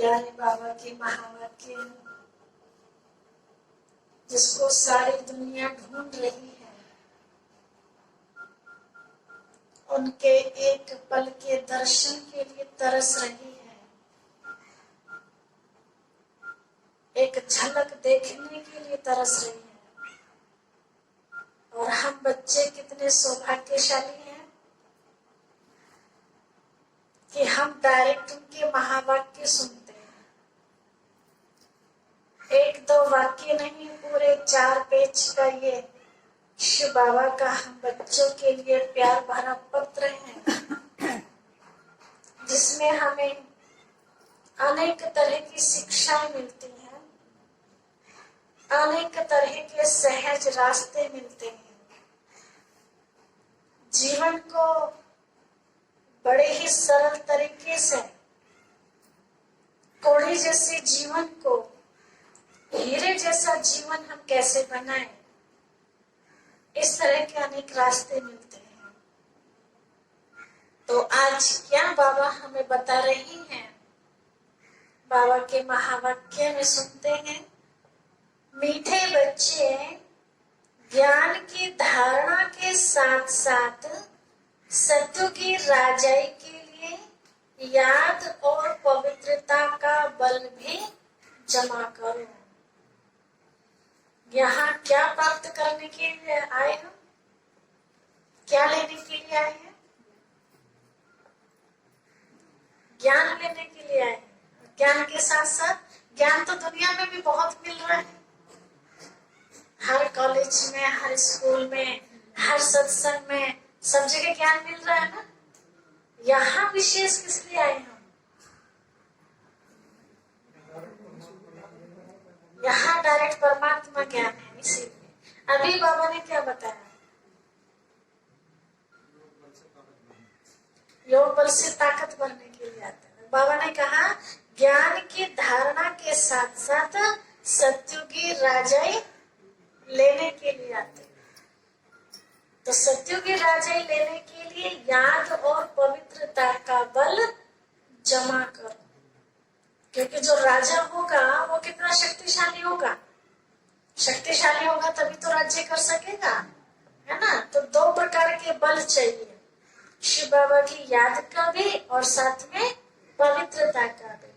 प्यारे बाबा के महावाक्य जिसको सारी दुनिया ढूंढ रही है, उनके एक पल के दर्शन के लिए तरस रही है, एक झलक देखने के लिए तरस रही है। और हम बच्चे कितने सौभाग्यशाली हैं कि हम डायरेक्ट उनके महावाक्य सुनते हैं। एक दो वाक्य नहीं, पूरे 4 पेज का ये शिव बाबा का हम बच्चों के लिए प्यार भरा पत्र है, जिसमें हमें अनेक तरह की शिक्षाएं मिलती हैं, अनेक तरह के सहज रास्ते मिलते हैं। जीवन को बड़े ही सरल तरीके से, कोड़ी जैसे जीवन को हीरे जैसा जीवन हम कैसे बनाएं, इस तरह के अनेक रास्ते मिलते हैं। तो आज क्या बाबा हमें बता रही हैं, बाबा के महावाक्य में सुनते हैं। मीठे बच्चे ज्ञान की धारणा के साथ साथ सत्य की राजाई के लिए याद और पवित्रता का बल भी जमा करो। यहाँ क्या प्राप्त करने के लिए आए हम, क्या लेने के लिए आए हैं? ज्ञान लेने के लिए आए हैं। ज्ञान के साथ साथ ज्ञान तो दुनिया में भी बहुत मिल रहा है, हर कॉलेज में, हर स्कूल में, हर सत्संग में, सब जगह ज्ञान मिल रहा है ना। यहाँ विशेष किस लिए आए हम? यहाँ डायरेक्ट परमात्मा ज्ञान है। इसीलिए अभी बाबा ने क्या बताया, योग बल से ताकत बढ़ने के लिए आता है। बाबा ने कहा ज्ञान की धारणा के साथ साथ सत्य की राजाई लेने के लिए आते हैं। तो सत्य की राजाई लेने के लिए याद और पवित्रता का बल जमा करो, क्योंकि जो राजा होगा वो कितना शक्तिशाली होगा। शक्तिशाली होगा तभी तो राज्य कर सकेगा, है ना। तो 2 प्रकार के बल चाहिए, शिव बाबा की याद का भी और साथ में पवित्रता का भी।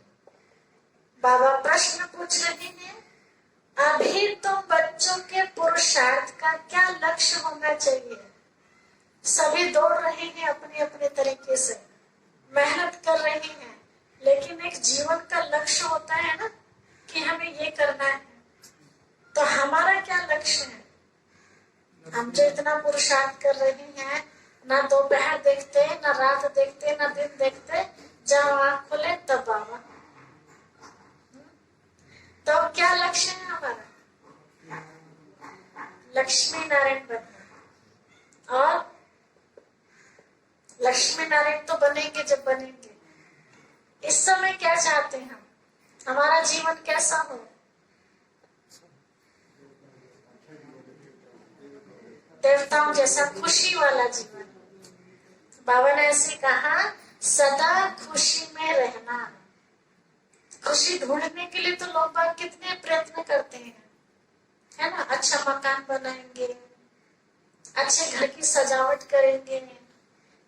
बाबा प्रश्न पूछ रहे हैं, अभी तो बच्चों के पुरुषार्थ का क्या लक्ष्य होना चाहिए? सभी दौड़ रहे हैं अपने अपने तरीके से, मेहनत कर रहे हैं, लेकिन एक जीवन का लक्ष्य होता है ना कि हमें ये करना है। तो हमारा क्या लक्ष्य है? हम जो इतना पुरुषार्थ कर रहे हैं, ना दोपहर देखते, ना रात देखते, ना दिन देखते, जब आँख खुले तब बाबा। तो क्या लक्ष्य है हमारा? लक्ष्मी नारायण बनना। और लक्ष्मी नारायण तो बनेंगे जब बनेंगे। इस समय क्या चाहते हैं हम? हमारा जीवन कैसा हो? देवताओं जैसा खुशी वाला जीवन। बाबा ने ऐसे कहा, सदा खुशी में रहना। खुशी ढूंढने के लिए तो लोग बाग कितने प्रयत्न करते हैं, है ना। अच्छा मकान बनाएंगे, अच्छे घर की सजावट करेंगे,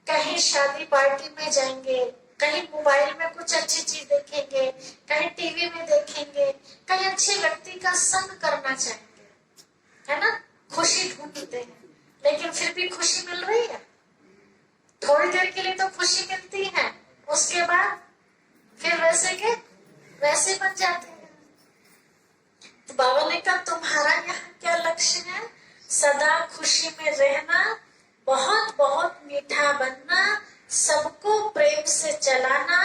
कहीं शादी पार्टी में जाएंगे, कहीं मोबाइल में कुछ अच्छी चीज देखेंगे, कहीं टीवी में देखेंगे, कहीं अच्छे व्यक्ति का संग करना चाहेंगे, है ना। खुशी ढूंढते हैं, लेकिन फिर भी खुशी मिल रही है? थोड़ी देर के लिए तो खुशी मिलती है, उसके बाद फिर वैसे के वैसे बन जाते हैं। तो बाबा ने कहा तुम्हारा यहाँ क्या लक्ष्य है? सदा खुशी में रहना, बहुत बहुत मीठा बनना, सबको प्रेम से चलाना,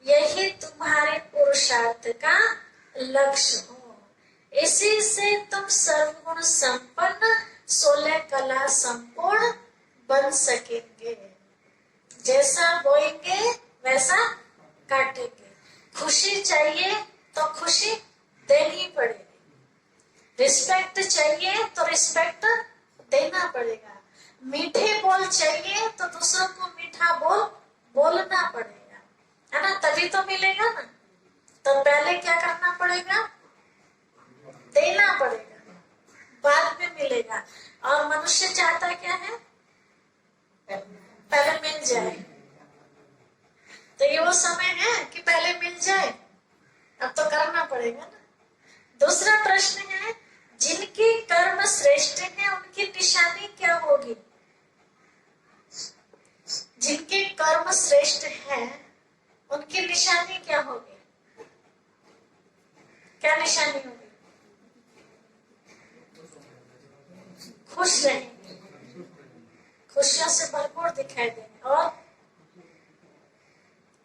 यही तुम्हारे पुरुषार्थ का लक्ष्य हो। इसी से तुम सर्वगुण संपन्न, 16 कला संपूर्ण बन सकेंगे। जैसा बोएंगे वैसा काटेंगे। खुशी चाहिए तो खुशी देनी पड़ेगी, रिस्पेक्ट चाहिए तो रिस्पेक्ट देना पड़ेगा, मीठे बोल चाहिए तो दूसरों को मीठा बोल बोलना पड़ेगा, है ना। तभी तो मिलेगा ना। तो पहले क्या करना पड़ेगा? देना पड़ेगा, बाद में मिलेगा। और मनुष्य चाहता क्या है? पहले मिल जाए। तो ये वो समय है कि पहले मिल जाए, अब तो करना पड़ेगा ना। दूसरा प्रश्न है, जिनके कर्म श्रेष्ठ हैं उनकी निशानी क्या होगी? जिनके कर्म श्रेष्ठ हैं उनकी निशानी क्या होगी? क्या निशानी होगी? खुश रहेंगे, खुशियों से भरपूर दिखाई देंगे।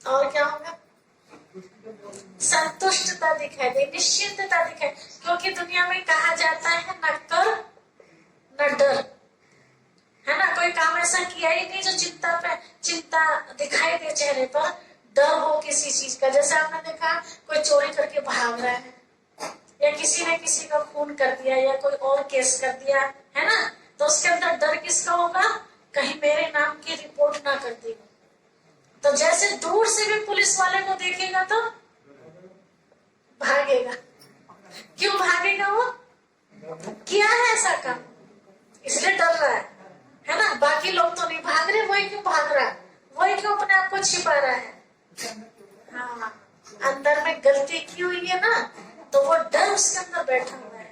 और क्या होगा? संतुष्टता दिखाई दे, निश्चिंतता दिखाई। क्योंकि दुनिया में कहा जाता है न कर न डर, है ना। कोई काम ऐसा किया ही नहीं जो चिंता दिखाई दे चेहरे पर, डर हो किसी चीज का। जैसे आपने देखा कोई चोरी करके भाग रहा है, या किसी ने किसी का खून कर दिया, या कोई और केस कर दिया, है ना, तो उसके अंदर डर किसका होगा? कहीं मेरे नाम की रिपोर्ट ना कर दी। तो जैसे दूर से भी पुलिस वाले को देखेगा तो भागेगा। क्यों भागेगा? वो किया है ऐसा काम, इसलिए डर रहा है ना। बाकी लोग तो नहीं भाग रहे, वही क्यों भाग रहा है? वही क्यों अपने आप को छिपा रहा है? हाँ, अंदर में गलती की हुई है ना, तो वो डर उसके अंदर बैठा हुआ है।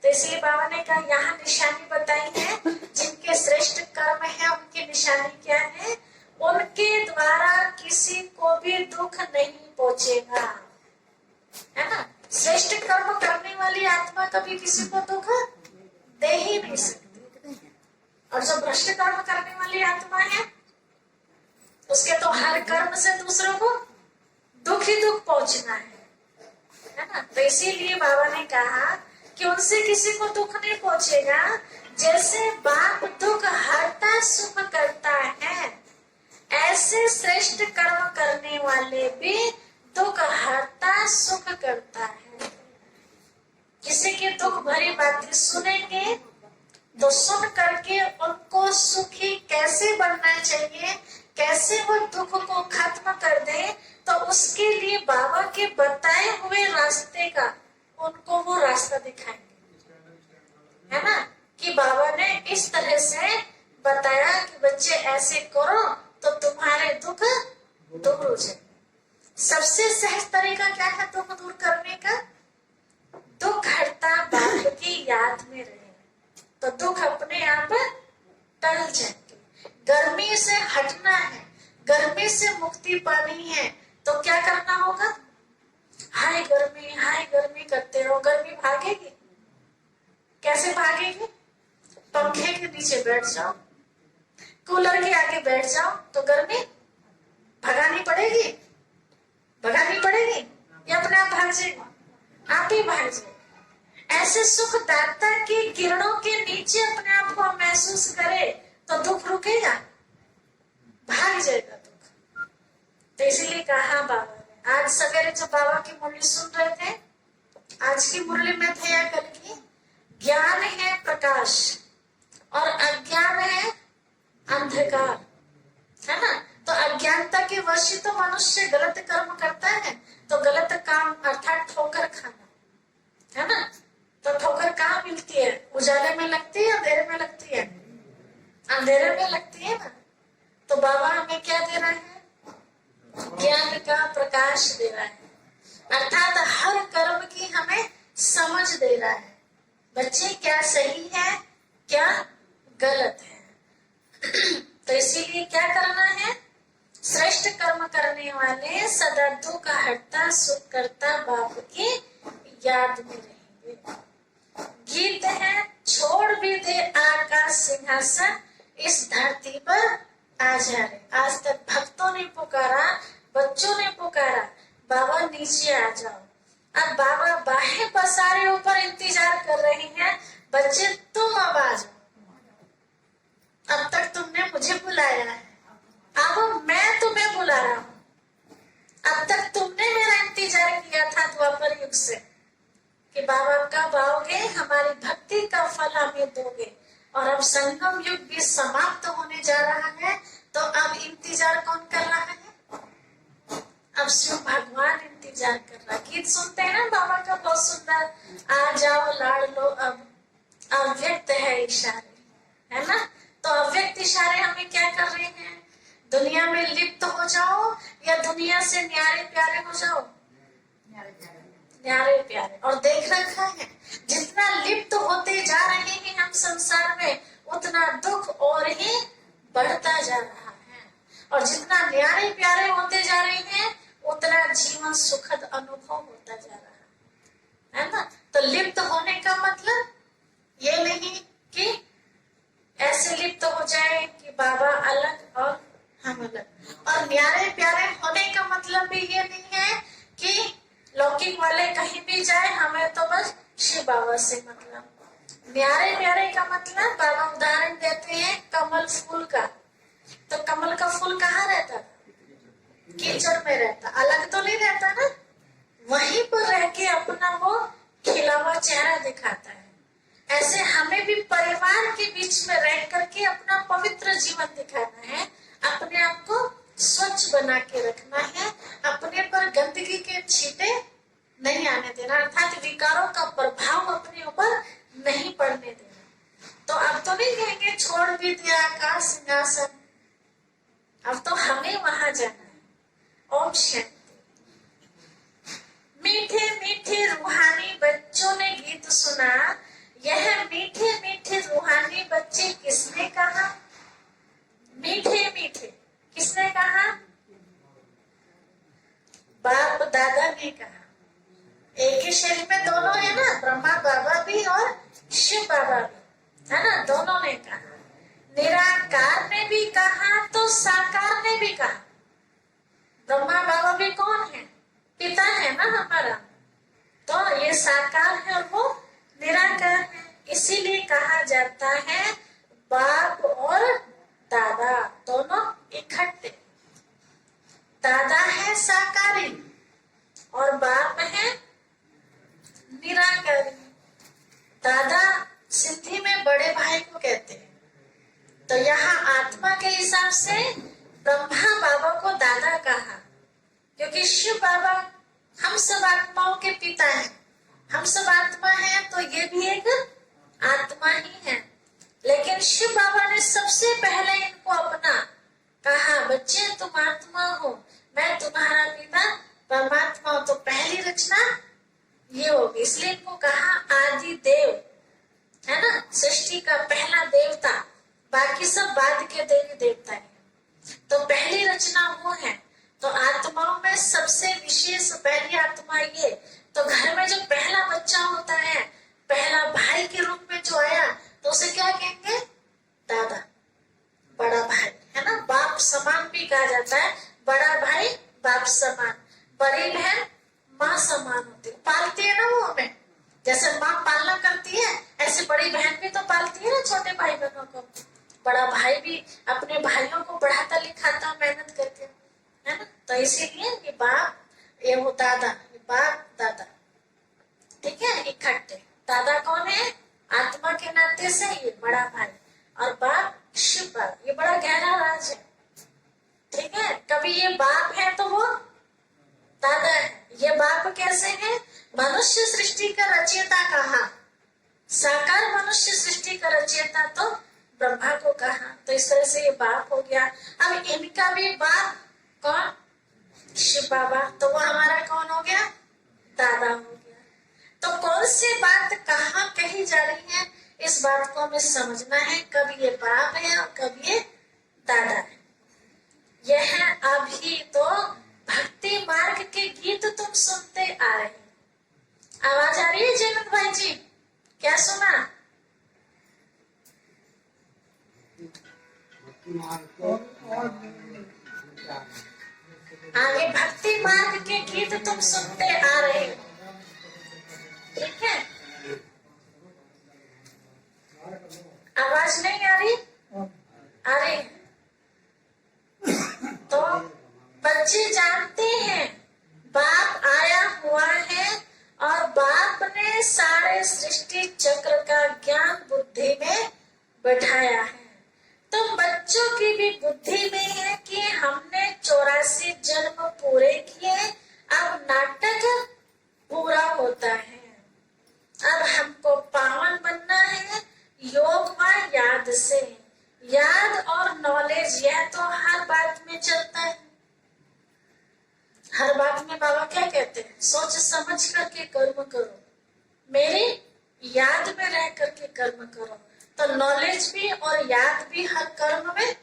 तो इसलिए बाबा ने कहा यहाँ निशानी बताई है, जिनके श्रेष्ठ कर्म है उनकी निशानी क्या है? उनके द्वारा किसी को भी दुख नहीं पहुंचेगा, है ना। श्रेष्ठ कर्म करने वाली आत्मा कभी किसी को दुख दे ही नहीं सकती। और जो भ्रष्ट कर्म करने वाली आत्मा है उसके तो हर कर्म से दूसरों को दुख ही दुख पहुंचना है ना। तो इसीलिए बाबा ने कहा कि उनसे किसी को दुख नहीं पहुंचेगा। जैसे बाप दुख हरता सुख करता है, ऐसे श्रेष्ठ कर्म करने वाले भी दुख हरता सुख करता है। किसी की दुख भरी बातें सुनेंगे तो सुन करके उनको सुखी कैसे बनना चाहिए, कैसे वो दुख को खत्म कर दे, तो उसके लिए बाबा के बताए हुए रास्ते का उनको वो रास्ता दिखाएंगे, है ना। कि बाबा ने इस तरह से बताया कि बच्चे ऐसे करो तो तुम्हारे दुख दूर हो जाए। सबसे सहज तरीका क्या है दुख दूर करने का? दुख हरता बाप की याद में रहे तो दुख अपने आप टल जाएंगे। गर्मी से हटना है, गर्मी से मुक्ति पानी है, तो क्या करना होगा? हाय गर्मी करते रहो। गर्मी भागेगी? कैसे भागेगी? पंखे के नीचे बैठ जाओ, कूलर के आगे बैठ जाओ, तो गर्मी भगानी पड़ेगी या अपने आप भाग जाएगी? आप ही भाग जाए। ऐसे सुखदाता की किरणों के नीचे अपने आप को महसूस करे तो दुख रुकेगा? भाग जाएगा दुख। तो इसीलिए कहा बाबा ने, आज सवेरे जो बाबा की मुरली सुन रहे थे, आज की मुरली में थे या कल की, ज्ञान है प्रकाश और अज्ञान है अंधकार, है ना। तो अज्ञानता के वश ही तो मनुष्य गलत कर्म करता है। तो गलत काम अर्थात ठोकर खाना, है ना। तो ठोकर कहाँ मिलती है? उजाले में लगती है, अंधेरे में लगती है? अंधेरे में लगती है ना। तो बाबा हमें क्या दे रहा है? ज्ञान का प्रकाश दे रहा है, अर्थात हर कर्म की हमें समझ दे रहा है। बच्चे क्या सही है, क्या गलत है। तो इसीलिए क्या करना है? श्रेष्ठ कर्म करने वाले सदा दुख हरता सुख करता बाप की याद में रहेंगे। गीत है, छोड़ भी दे आकाश सिंहासन, इस धरती पर आ जा रे। आज तक भक्तों ने पुकारा, बच्चों ने पुकारा, बाबा नीचे आ जाओ। अब बाबा बाहें पसारे ऊपर इंतजार कर रहे हैं, बच्चे तुम अब आ जाओ। अब तक तुमने मुझे बुलाया है, अब मैं तुम्हें बुला रहा हूँ। अब तक तुमने मेरा इंतजार किया था द्वापर युग से कि बाबा कब आओगे, हमारी भक्ति का फल हमें दोगे। और अब संगम युग भी समाप्त होने जा रहा है, तो अब इंतजार कौन कर रहा है? अब शिव भगवान इंतजार कर रहा है। गीत सुनते हैं ना बाबा का बहुत सुंदर, आ जाओ लाड़ लो अब, अव्यक्त है इशारे, है ना। तो अव्यक्त इशारे हमें क्या कर रहे हैं, दुनिया में लिप्त हो जाओ या दुनिया से न्यारे प्यारे हो जाओ, न्यारे प्यारे। और देख रखा है जितना लिप्त होते जा रहे हैं हम संसार में, उतना दुख और ही बढ़ता जा रहा है, और जितना न्यारे प्यारे होते जा रहे हैं उतना जीवन सुखद अनुभव होता जा रहा है ना। तो लिप्त होने का मतलब ये नहीं कि ऐसे लिप्त हो जाए कि बाबा अलग और हम अलग, और न्यारे प्यारे होने का मतलब भी ये नहीं है कि लौकिक वाले कहीं भी जाए हमें तो बस शिव बाबा से मतलब। न्यारे प्यारे का मतलब बाबा उदाहरण देते हैं कमल फूल का, तो कमल का फूल कहाँ रहता था, कीचड़ में रहता, अलग तो नहीं रहता ना, वहीं पर रह के अपना वो खिला हुआ चेहरा दिखाता है। ऐसे हमें भी परिवार के बीच में रह करके अपना पवित्र जीवन दिखाना है, अपने आप को स्वच्छ बना के रखना है, अपने पर गंदगी के छींटे नहीं आने देना, अर्थात विकारों का प्रभाव अपने ऊपर नहीं पड़ने देना। तो अब तो नहीं कहेंगे छोड़ भी दिया आकाश सिंहासन, अब तो हमें वहां जाना है। ओम शांति। मीठे मीठे रूहानी बच्चों ने गीत सुना, यह मीठे मीठे रूहानी बच्चे किसने कहा, मीठे मीठे किसने कहा, बाप दादा ने कहा। एक ही शरीर में दोनों है ना, ब्रह्मा बाबा भी और शिव बाबा भी, है ना, दोनों ने कहा। निराकार ने भी कहा तो साकार ने भी कहा। ब्रह्मा बाबा भी कौन है, पिता है ना हमारा, तो ये साकार है और वो निराकार है, इसीलिए कहा जाता है बाप और दादा दोनों इकट्ठे। दादा है साकारी और बाप है निराकारी। दादा सिंधी में बड़े भाई को कहते हैं, तो यहाँ आत्मा के हिसाब से ब्रह्मा बाबा को दादा कहा, क्योंकि शिव बाबा हम सब आत्माओं के पिता हैं, हम सब आत्मा हैं, तो ये भी एक आत्मा ही है। लेकिन शिव बाबा ने सबसे पहले इनको अपना कहा, बच्चे तुम आत्मा हो, मैं तुम्हारा पिता परमात्मा हूं। तो पहली रचना ये होगी, इसलिए इनको कहा आदि देव, है ना, सृष्टि का पहला देवता, बाकी सब बाद के देवी देवता है। तो पहली रचना वो है। तो आत्माओं में सबसे विशेष पहली आत्मा ये। तो घर में जो पहला बच्चा होता है, पहला भाई के रूप में जो आया, तो उसे क्या कहेंगे, दादा, बड़ा भाई, है ना, बाप समान भी कहा जाता है, बड़ा भाई बाप समान, बड़ी बहन माँ समान होती है, पालती है ना वो हमें, जैसे माँ पालना करती है ऐसे बड़ी बहन भी तो पालती है ना छोटे भाई बहनों को। बड़ा भाई भी अपने भाइयों को पढ़ाता लिखाता मेहनत करके, है ना। तो इसीलिए ये बाप, ये वो दादा, ये बाप दादा, ठीक है, इकट्ठे। दादा कौन है, आत्मा के नाते से ये बड़ा भाई, और बाप शिव बाप, ये बड़ा गहरा राज है, ठीक है। कभी ये बाप है तो वो दादा है। ये बाप कैसे है, मनुष्य सृष्टि का रचयिता कहा, साकार मनुष्य सृष्टि का रचयिता तो ब्रह्मा को कहा, तो इस तरह से ये बाप हो गया। अब इनका भी बाप कौन, शिव बाबा, तो वो हमारा कौन हो गया, दादा हो गया। तो कौन सी बात कहाँ कही जा रही है, इस बात को हमें समझना है, कब ये बाप है और कब ये दादा है। यह अभी तो भक्ति मार्ग के गीत तुम सुनते आ रहे हैं। आवाज आ रही है जयंत भाई जी, क्या सुना, आगे भक्ति मार्ग के गीत तुम सुनते आ रहे हो, ठीक है। आवाज नहीं आ रही, आ रही है। तो बच्चे जानते हैं बाप आया हुआ है और बाप ने सारे सृष्टि चक्र का ज्ञान बुद्धि में बैठाया है। तो बच्चों की भी बुद्धि में है कि हमने 84 जन्म पूरे किए, अब नाटक सोच समझ करके कर्म करो, मेरे याद में रह करके कर्म करो। तो नॉलेज भी और याद भी हर कर्म में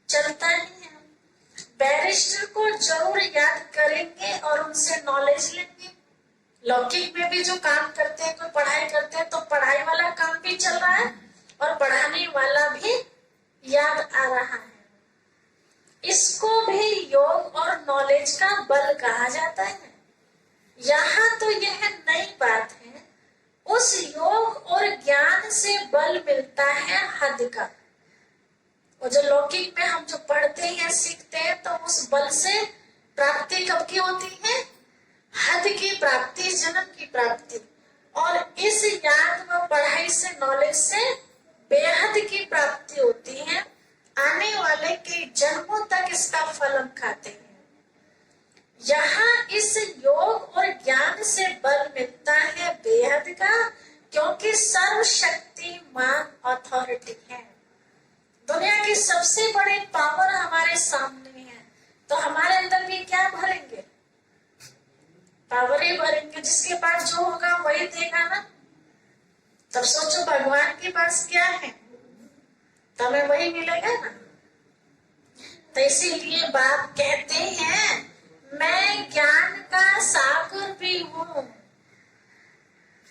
चलता ही है। बैरिस्टर को जरूर याद करेंगे और उनसे नॉलेज लेंगे। लौकिक में भी जो काम करते हैं, कोई पढ़ाई करते हैं, तो पढ़ाई वाला काम भी चल रहा है और पढ़ाने वाला भी याद आ रहा है। इसको भी योग और नॉलेज का बल कहा जाता है। यहाँ तो यह नई बात है, उस योग और ज्ञान से बल मिलता है हद का। और जो लौकिक में हम जो पढ़ते हैं, सीखते हैं, तो उस बल से प्राप्ति कब की होती है? हद की प्राप्ति, जन्म की प्राप्ति। और इस ज्ञान व पढ़ाई से, नॉलेज से बेहद की प्राप्ति होती है। आने वाले कई जन्मों तक इसका फल हम खाते हैं। यहाँ इस योग और ज्ञान से बल मिलता है बेहद का, क्योंकि सर्वशक्तिमान अथॉरिटी है। दुनिया की सबसे बड़ी पावर हमारे सामने है, तो हमारे अंदर भी क्या भरेंगे? पावर ही भरेंगे। जिसके पास जो होगा वही देगा ना। तब सोचो भगवान के पास क्या है, तो हमें वही मिलेगा ना। तो इसीलिए बाप कहते हैं, मैं ज्ञान का सागर भी हूँ।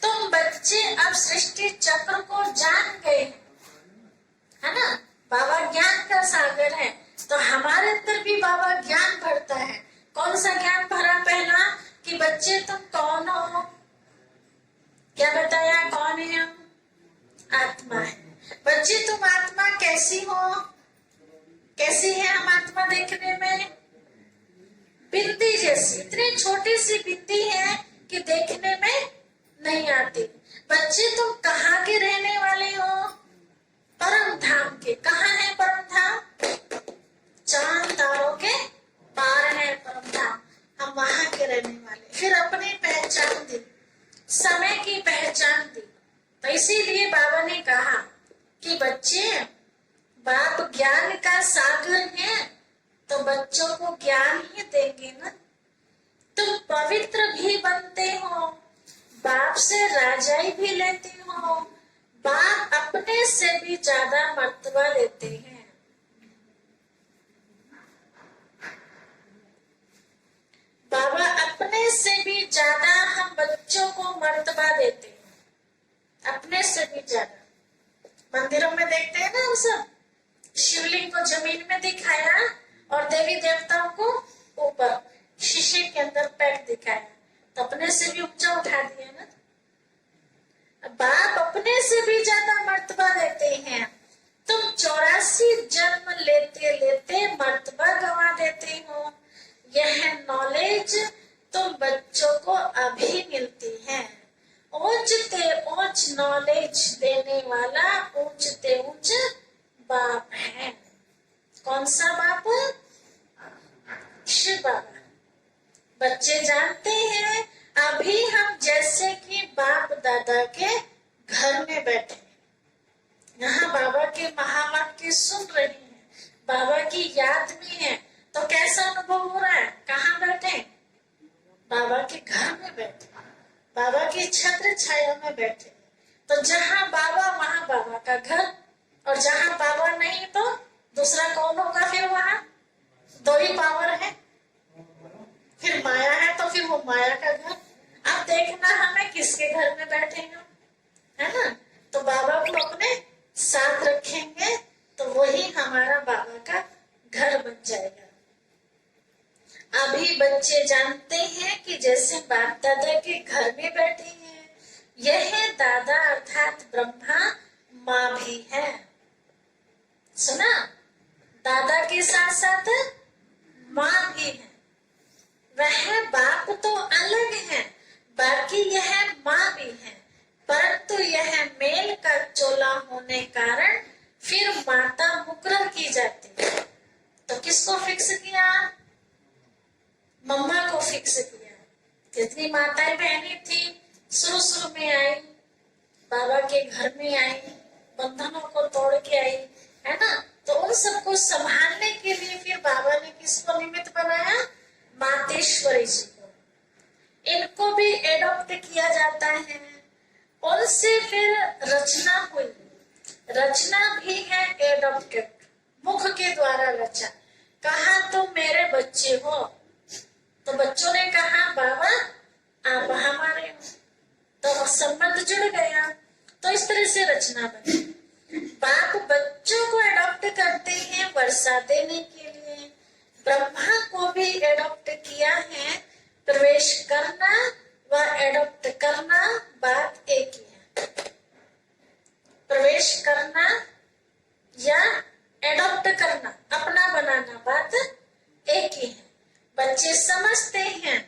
तुम बच्चे अब सृष्टि चक्र को जान गए, है ना। बाबा ज्ञान का सागर है, तो हमारे अंदर भी बाबा ज्ञान भरता है। कौन सा ज्ञान भरा? पहला कि बच्चे तुम कौन हो। क्या बताया? कौन है हम? आत्मा है। बच्चे तुम आत्मा कैसी हो? कैसी है हम आत्मा देखने में? बिंदी जैसी। इतनी छोटी सी बिंदी है कि देखने में नहीं आती। बच्चे तुम कहाँ के रहने वाले हो? परम धाम के। कहाँ है परम धाम? चांद तारों के पार है परम धाम, हम वहां के रहने वाले। फिर अपनी पहचान दी, समय की पहचान दी। तो इसीलिए बाबा ने कहा कि बच्चे, बाप ज्ञान का सागर है, तो बच्चों को ज्ञान ही देंगे ना। तुम पवित्र भी बनते हो, बाप से राजाई भी लेते हो। बाप अपने से भी ज्यादा मर्तबा देते हैं। बाबा अपने से भी ज्यादा हम बच्चों को मर्तबा देते हैं, अपने से भी ज्यादा। मंदिरों में देखते हैं ना हम सब, शिवलिंग को जमीन में दिखाया और देवी देवताओं को ऊपर शीशे के अंदर पैक दिखाया, तो अपने से भी ऊंचा उठा दिया ना। बाप अपने से भी ज्यादा मर्तबा देते हैं। तुम 84 जन्म लेते लेते मर्तबा गंवा देते हो। यह नॉलेज तुम बच्चों को अभी मिलती है। ऊंचते ऊंच नॉलेज देने वाला ऊंचते ऊंच बाप है। कौन सा बाप? शिव बाबा। बच्चे जानते हैं, अभी हम जैसे कि बाप दादा के घर में बैठे, यहाँ बाबा के महावाक्य सुन रहे हैं, बाबा की याद में है, तो कैसा अनुभव हो रहा है? कहाँ बैठे? बाबा के घर में बैठे, बाबा की छत्र छाया में बैठे। तो जहाँ बाबा वहाँ बाबा का घर, और जहाँ बाबा नहीं तो दूसरा कौन होगा? फिर वहाँ दो ही पावर है। फिर माया है तो फिर वो माया का घर। अब देखना हमें किसके घर में बैठे हैं, है ना। तो बाबा को अपने साथ रखेंगे तो वही हमारा बाबा का घर बन जाएगा। अभी बच्चे जानते हैं कि जैसे बाप दादा के घर में बैठे हैं, यह दादा अर्थात ब्रह्मा माँ भी है। सुना? दादा के साथ साथ माँ भी है। वह बाप तो अलग है, बाकी यह माँ भी है, परंतु यह मेल का चोला होने कारण फिर माता मुकर्रर की जाती है। तो किसको फिक्स किया? मम्मा को फिक्स किया। जितनी माताएं बहनें थी शुरू में आई, बाबा के घर में आई, बंधनों को तोड़ के आई, है ना। तो उन सबको संभालने के लिए फिर बाबा ने किसको निमित्त बनाया? मातेश्वरी जी को। इनको फिर रचना हुई। रचना भी है एडॉप्टेड, मुख के द्वारा रचा। कहा तुम मेरे बच्चे हो, तो बच्चों ने कहा बाबा आप हमारे हो, तो संबंध जुड़ गया। तो इस तरह से रचना बनी। बाप बच्चों को एडॉप्ट करते हैं वर्षा देने के लिए। ब्रह्मा को भी एडॉप्ट किया है। प्रवेश करना व एडॉप्ट करना बात एक ही है। प्रवेश करना या एडॉप्ट करना, अपना बनाना, बात एक ही है। बच्चे समझते हैं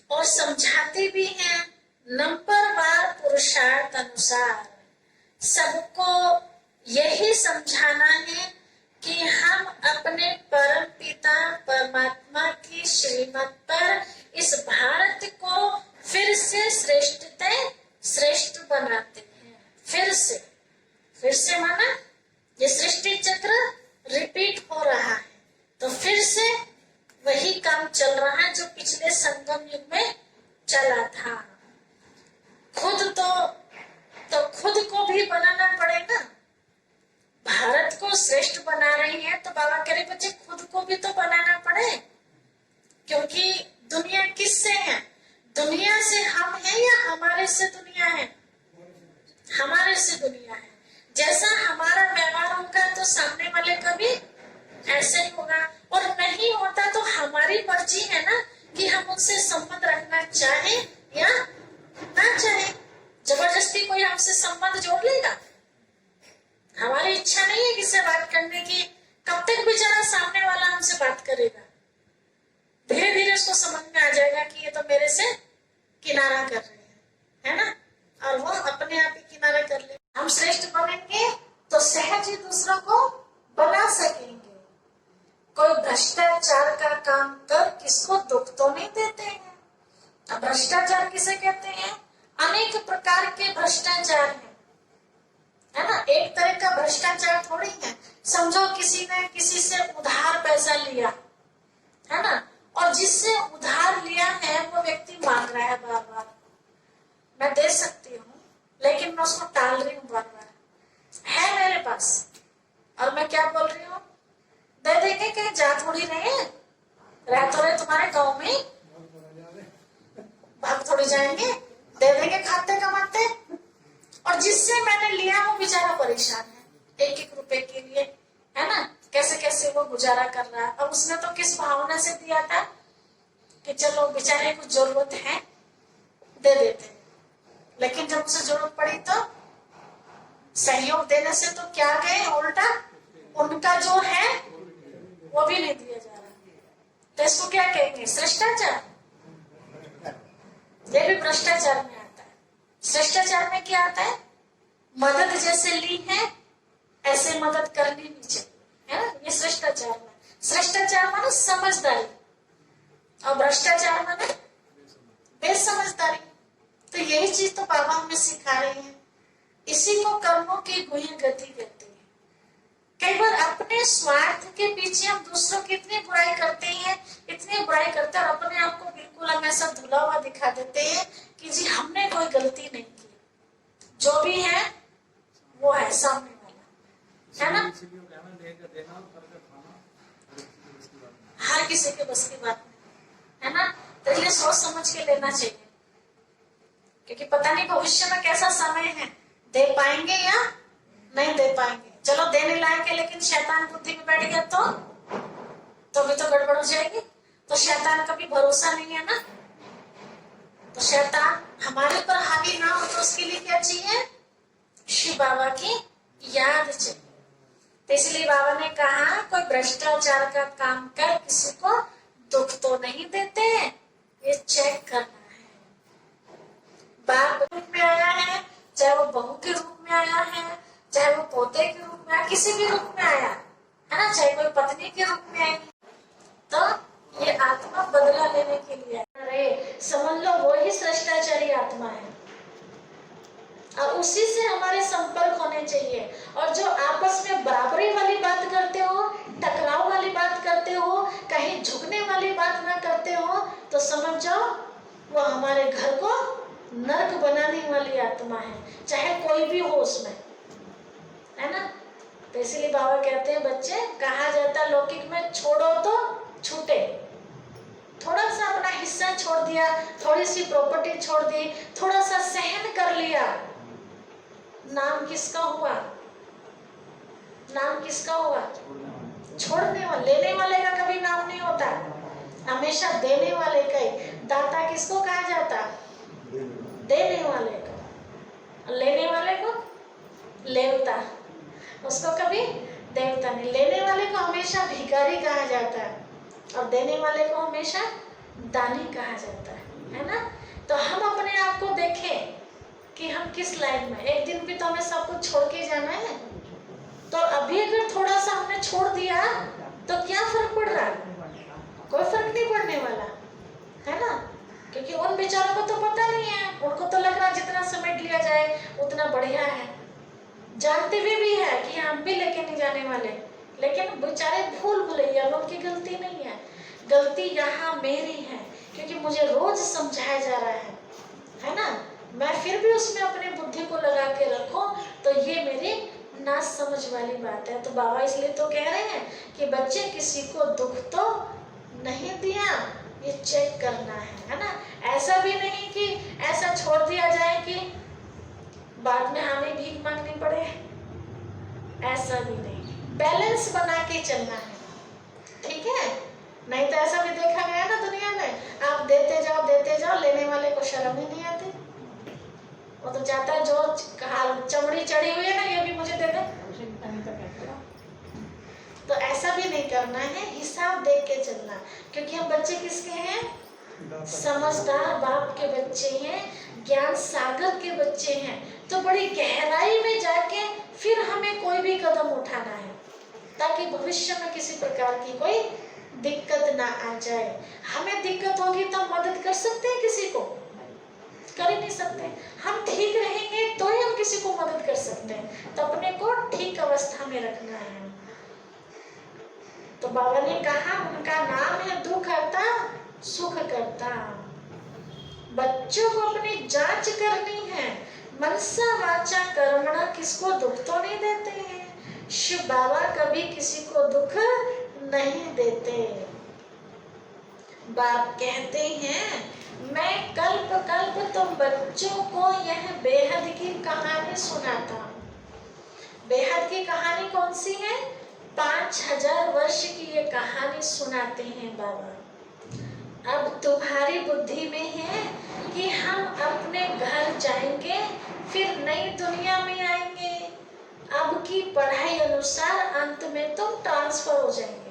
और समझाते भी हैं नंबरवार पुरुषार्थ अनुसार। सबको यही समझाना है कि हम अपने परम पिता परमात्मा की श्रीमत पर इस भारत को फिर से श्रेष्ठ बनाते हैं। फिर से माना ये सृष्टि चक्र रिपीट हो रहा है, तो फिर से वही काम चल रहा है जो पिछले संगम युग में चला था। खुद को भी बनाना पड़ेगा। भारत को श्रेष्ठ बना रही है तो बाबा कह रहे बच्चे खुद को भी तो बनाना पड़े, क्योंकि दुनिया किससे है? दुनिया से हम हैं या हमारे से दुनिया है? हमारे से दुनिया है। जैसा हमारा व्यवहार होगा तो सामने वाले का भी ऐसे ही होगा, और नहीं होता तो हमारी मर्जी है ना कि हम उनसे संबंध रखना चाहे या ना चाहे। जबरदस्ती कोई हमसे संबंध जोड़ लेगा? हमारी इच्छा नहीं है किससे बात करने की। कब तक बेचारा सामने वाला हमसे बात करेगा? धीरे धीरे उसको समझ में आ जाएगा कि ये तो मेरे से किनारा कर रहे हैं, है ना, और वो अपने आप ही किनारा कर ले। हम श्रेष्ठ बनेंगे तो सहज ही दूसरों को बना सकेंगे। कोई भ्रष्टाचार का काम कर किसको दुख तो नहीं देते हैं। अब भ्रष्टाचार किसे कहते हैं? अनेक प्रकार के भ्रष्टाचार है ना। एक तरह का भ्रष्टाचार थोड़ी है। समझो किसी ने किसी से उधार पैसा लिया है ना, और जिससे उधार लिया है वो व्यक्ति मांग रहा है बार बार, मैं दे सकती हूँ लेकिन मैं उसको टाल रही हूँ बार बार, है मेरे पास, और मैं क्या बोल रही हूँ, दे देंगे, कहीं जा थोड़ी रहे, रह तो रहे तुम्हारे गांव में, भाग थोड़ी जाएंगे, दे देंगे खाते कमाते। और जिससे मैंने लिया वो बेचारा परेशान है एक एक रुपए के लिए, है ना, कैसे कैसे वो गुजारा कर रहा है। अब उसने तो किस भावना से दिया था कि चलो बेचारे को जरूरत है दे देते, लेकिन जब उसे जरूरत पड़ी तो सहयोग देने से तो क्या गए, उल्टा उनका जो है वो भी नहीं दिया जा रहा। तो इसको क्या कहेंगे? भ्रष्टाचार। ये भी भ्रष्टाचार में आता है। भ्रष्टाचार में क्या आता है? मदद जैसे ली है ऐसे मदद करनी नहीं चाहिए, है ना, ये भ्रष्टाचार में। भ्रष्टाचार माने समझदारी और भ्रष्टाचार माने बेसमझदारी। तो यही चीज तो बाबा हमें सिखा रहे हैं। इसी को कर्मों की गुह्य गति कहते हैं। कई बार अपने स्वार्थ के पीछे हम दूसरों की इतनी बुराई करते हैं, इतनी बुराई करते हैं, और अपने आप को बिल्कुल हम ऐसा धुला हुआ दिखा देते हैं कि जी हमने कोई गलती नहीं की, जो भी है वो है सामने वाला, है ना। हर किसी के बस की बात नहीं, है ना। तो इसलिए सोच समझ के लेना चाहिए, क्योंकि पता नहीं भविष्य में कैसा समय है, दे पाएंगे या नहीं दे पाएंगे। चलो देने लायक है, लेकिन शैतान बुद्धि में बैठ गया तो भी तो गड़बड़ हो जाएगी। तो शैतान का भी भरोसा नहीं है ना। तो शैतान हमारे ऊपर हावी ना हो तो उसके लिए क्या चाहिए? शिव बाबा की याद चाहिए। तो इसलिए बाबा ने कहा कोई भ्रष्टाचार का काम कर किसी को दुख तो नहीं देते, ये चेक करना है। बाप रूप में आया है, चाहे वो बहू के रूप में आया है, चाहे वो पोते के रूप में आया, किसी भी रूप में आया है ना, चाहे कोई पत्नी के रूप में आई, तो ये आत्मा बदला लेने के लिए अरे समझ लो वो ही भ्रष्टाचारी आत्मा है, और उसी से हमारे संपर्क होने चाहिए। और जो आपस में बराबरी वाली बात करते हो, टकराव वाली बात करते हो, कहीं झुकने वाली बात ना करते हो, तो समझ जाओ वो हमारे घर को नरक बनाने वाली आत्मा है, चाहे कोई भी हो उसमें, है ना। तो इसीलिए बाबा कहते हैं बच्चे, कहा जाता है लौकिक में छोड़ो तो छूटे। थोड़ा सा अपना हिस्सा छोड़ दिया, थोड़ी सी प्रॉपर्टी छोड़ दी, थोड़ा सा सहन कर लिया, नाम किसका हुआ? नाम किसका हुआ? छोड़ने वाले। लेने वाले का कभी नाम नहीं होता, हमेशा देने वाले का ही। दाता किसको कहा जाता? देने वाले को। लेने वाले को लेवता, उसको कभी देवता नहीं। लेने वाले को हमेशा भिखारी कहा जाता है और देने वाले को हमेशा दानी कहा जाता है ना। तो हम अपने आप को देखें कि हम किस लाइन में। एक दिन भी तो हमें सब कुछ छोड़ के जाना है, तो अभी अगर थोड़ा सा हमने छोड़ दिया तो क्या फर्क पड़ रहा है? कोई फर्क नहीं पड़ने वाला, है ना। क्योंकि उन बेचारों को तो पता नहीं है, उनको तो लग रहा है जितना समेट लिया जाए उतना बढ़िया है, जानते हुए भी है कि हम भी लेके नहीं जाने वाले, लेकिन बेचारे भूल भुलैया, उनकी गलती नहीं है। गलती यहाँ मेरी है, क्योंकि मुझे रोज समझाया जा रहा है ना। मैं फिर भी उसमें अपनी बुद्धि को लगा के रखूं तो ये मेरी ना समझ वाली बात है। तो बाबा इसलिए तो कह रहे हैं कि बच्चे किसी को दुख तो नहीं दिया, ये चेक करना है ना। ऐसा भी नहीं कि ऐसा छोड़ दिया जाए कि बाद में हमें भीख मांगनी पड़े, ऐसा भी नहीं। बैलेंस बना के चलना है, ठीक है। नहीं तो ऐसा भी देखा गया ना दुनिया में, आप देते जाओ, लेने वाले को शर्म ही नहीं आती। वो तो चाहता है जो चमड़ी चढ़ी हुई है ना, ये भी मुझे दे दे। तो ऐसा भी नहीं करना है, हिसाब देख के चलना। क्योंकि हम बच्चे किसके हैं? समझदार बाप के बच्चे हैं, ज्ञान सागर के बच्चे हैं। तो बड़ी गहराई में जाके फिर हमें कोई भी कदम उठाना है, ताकि भविष्य में किसी प्रकार की कोई दिक्कत ना आ जाए। हमें दिक्कत होगी तो मदद कर सकते हैं किसी को? कर ही नहीं सकते। हम ठीक रहेंगे तो ही हम किसी को मदद कर सकते हैं। तो अपने को ठीक अवस्था में रखना है। तो बाबा ने कहा उनका नाम है दुख हरता सुख करता। बच्चों को अपनी जांच करनी है, मनसा वाचा कर्मणा, किसको दुख तो नहीं देते हैं। शिव बाबा कभी किसी को दुख नहीं देते। बाप कहते हैं मैं कल्प कल्प तुम बच्चों को यह बेहद की कहानी सुनाता हूँ। बेहद की कहानी कौन सी है? 5000 वर्ष की ये कहानी सुनाते हैं बाबा। अब तुम्हारी बुद्धि में है कि हम अपने घर जाएंगे, फिर नई दुनिया में आएंगे। अब की पढ़ाई अनुसार अंत में तुम ट्रांसफर हो जाएंगे।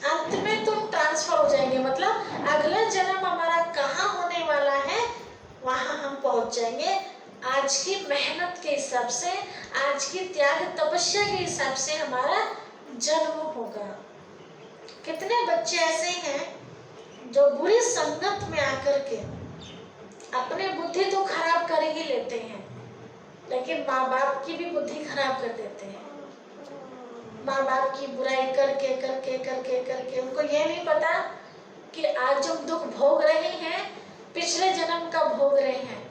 अंत में तुम ट्रांसफर हो जाएंगे मतलब अगला जन्म हमारा कहाँ होने वाला है वहां हम पहुंच जाएंगे। आज की मेहनत के हिसाब से, आज की त्याग तपस्या के हिसाब से हमारा जन्म होगा। कितने बच्चे ऐसे हैं जो बुरी संगत में आकर के अपने बुद्धि तो खराब कर ही लेते हैं, लेकिन माँ बाप की भी बुद्धि खराब कर देते हैं। माँ बाप की बुराई करके करके करके करके उनको ये नहीं पता कि आज जो दुख भोग रहे हैं पिछले जन्म का भोग रहे हैं,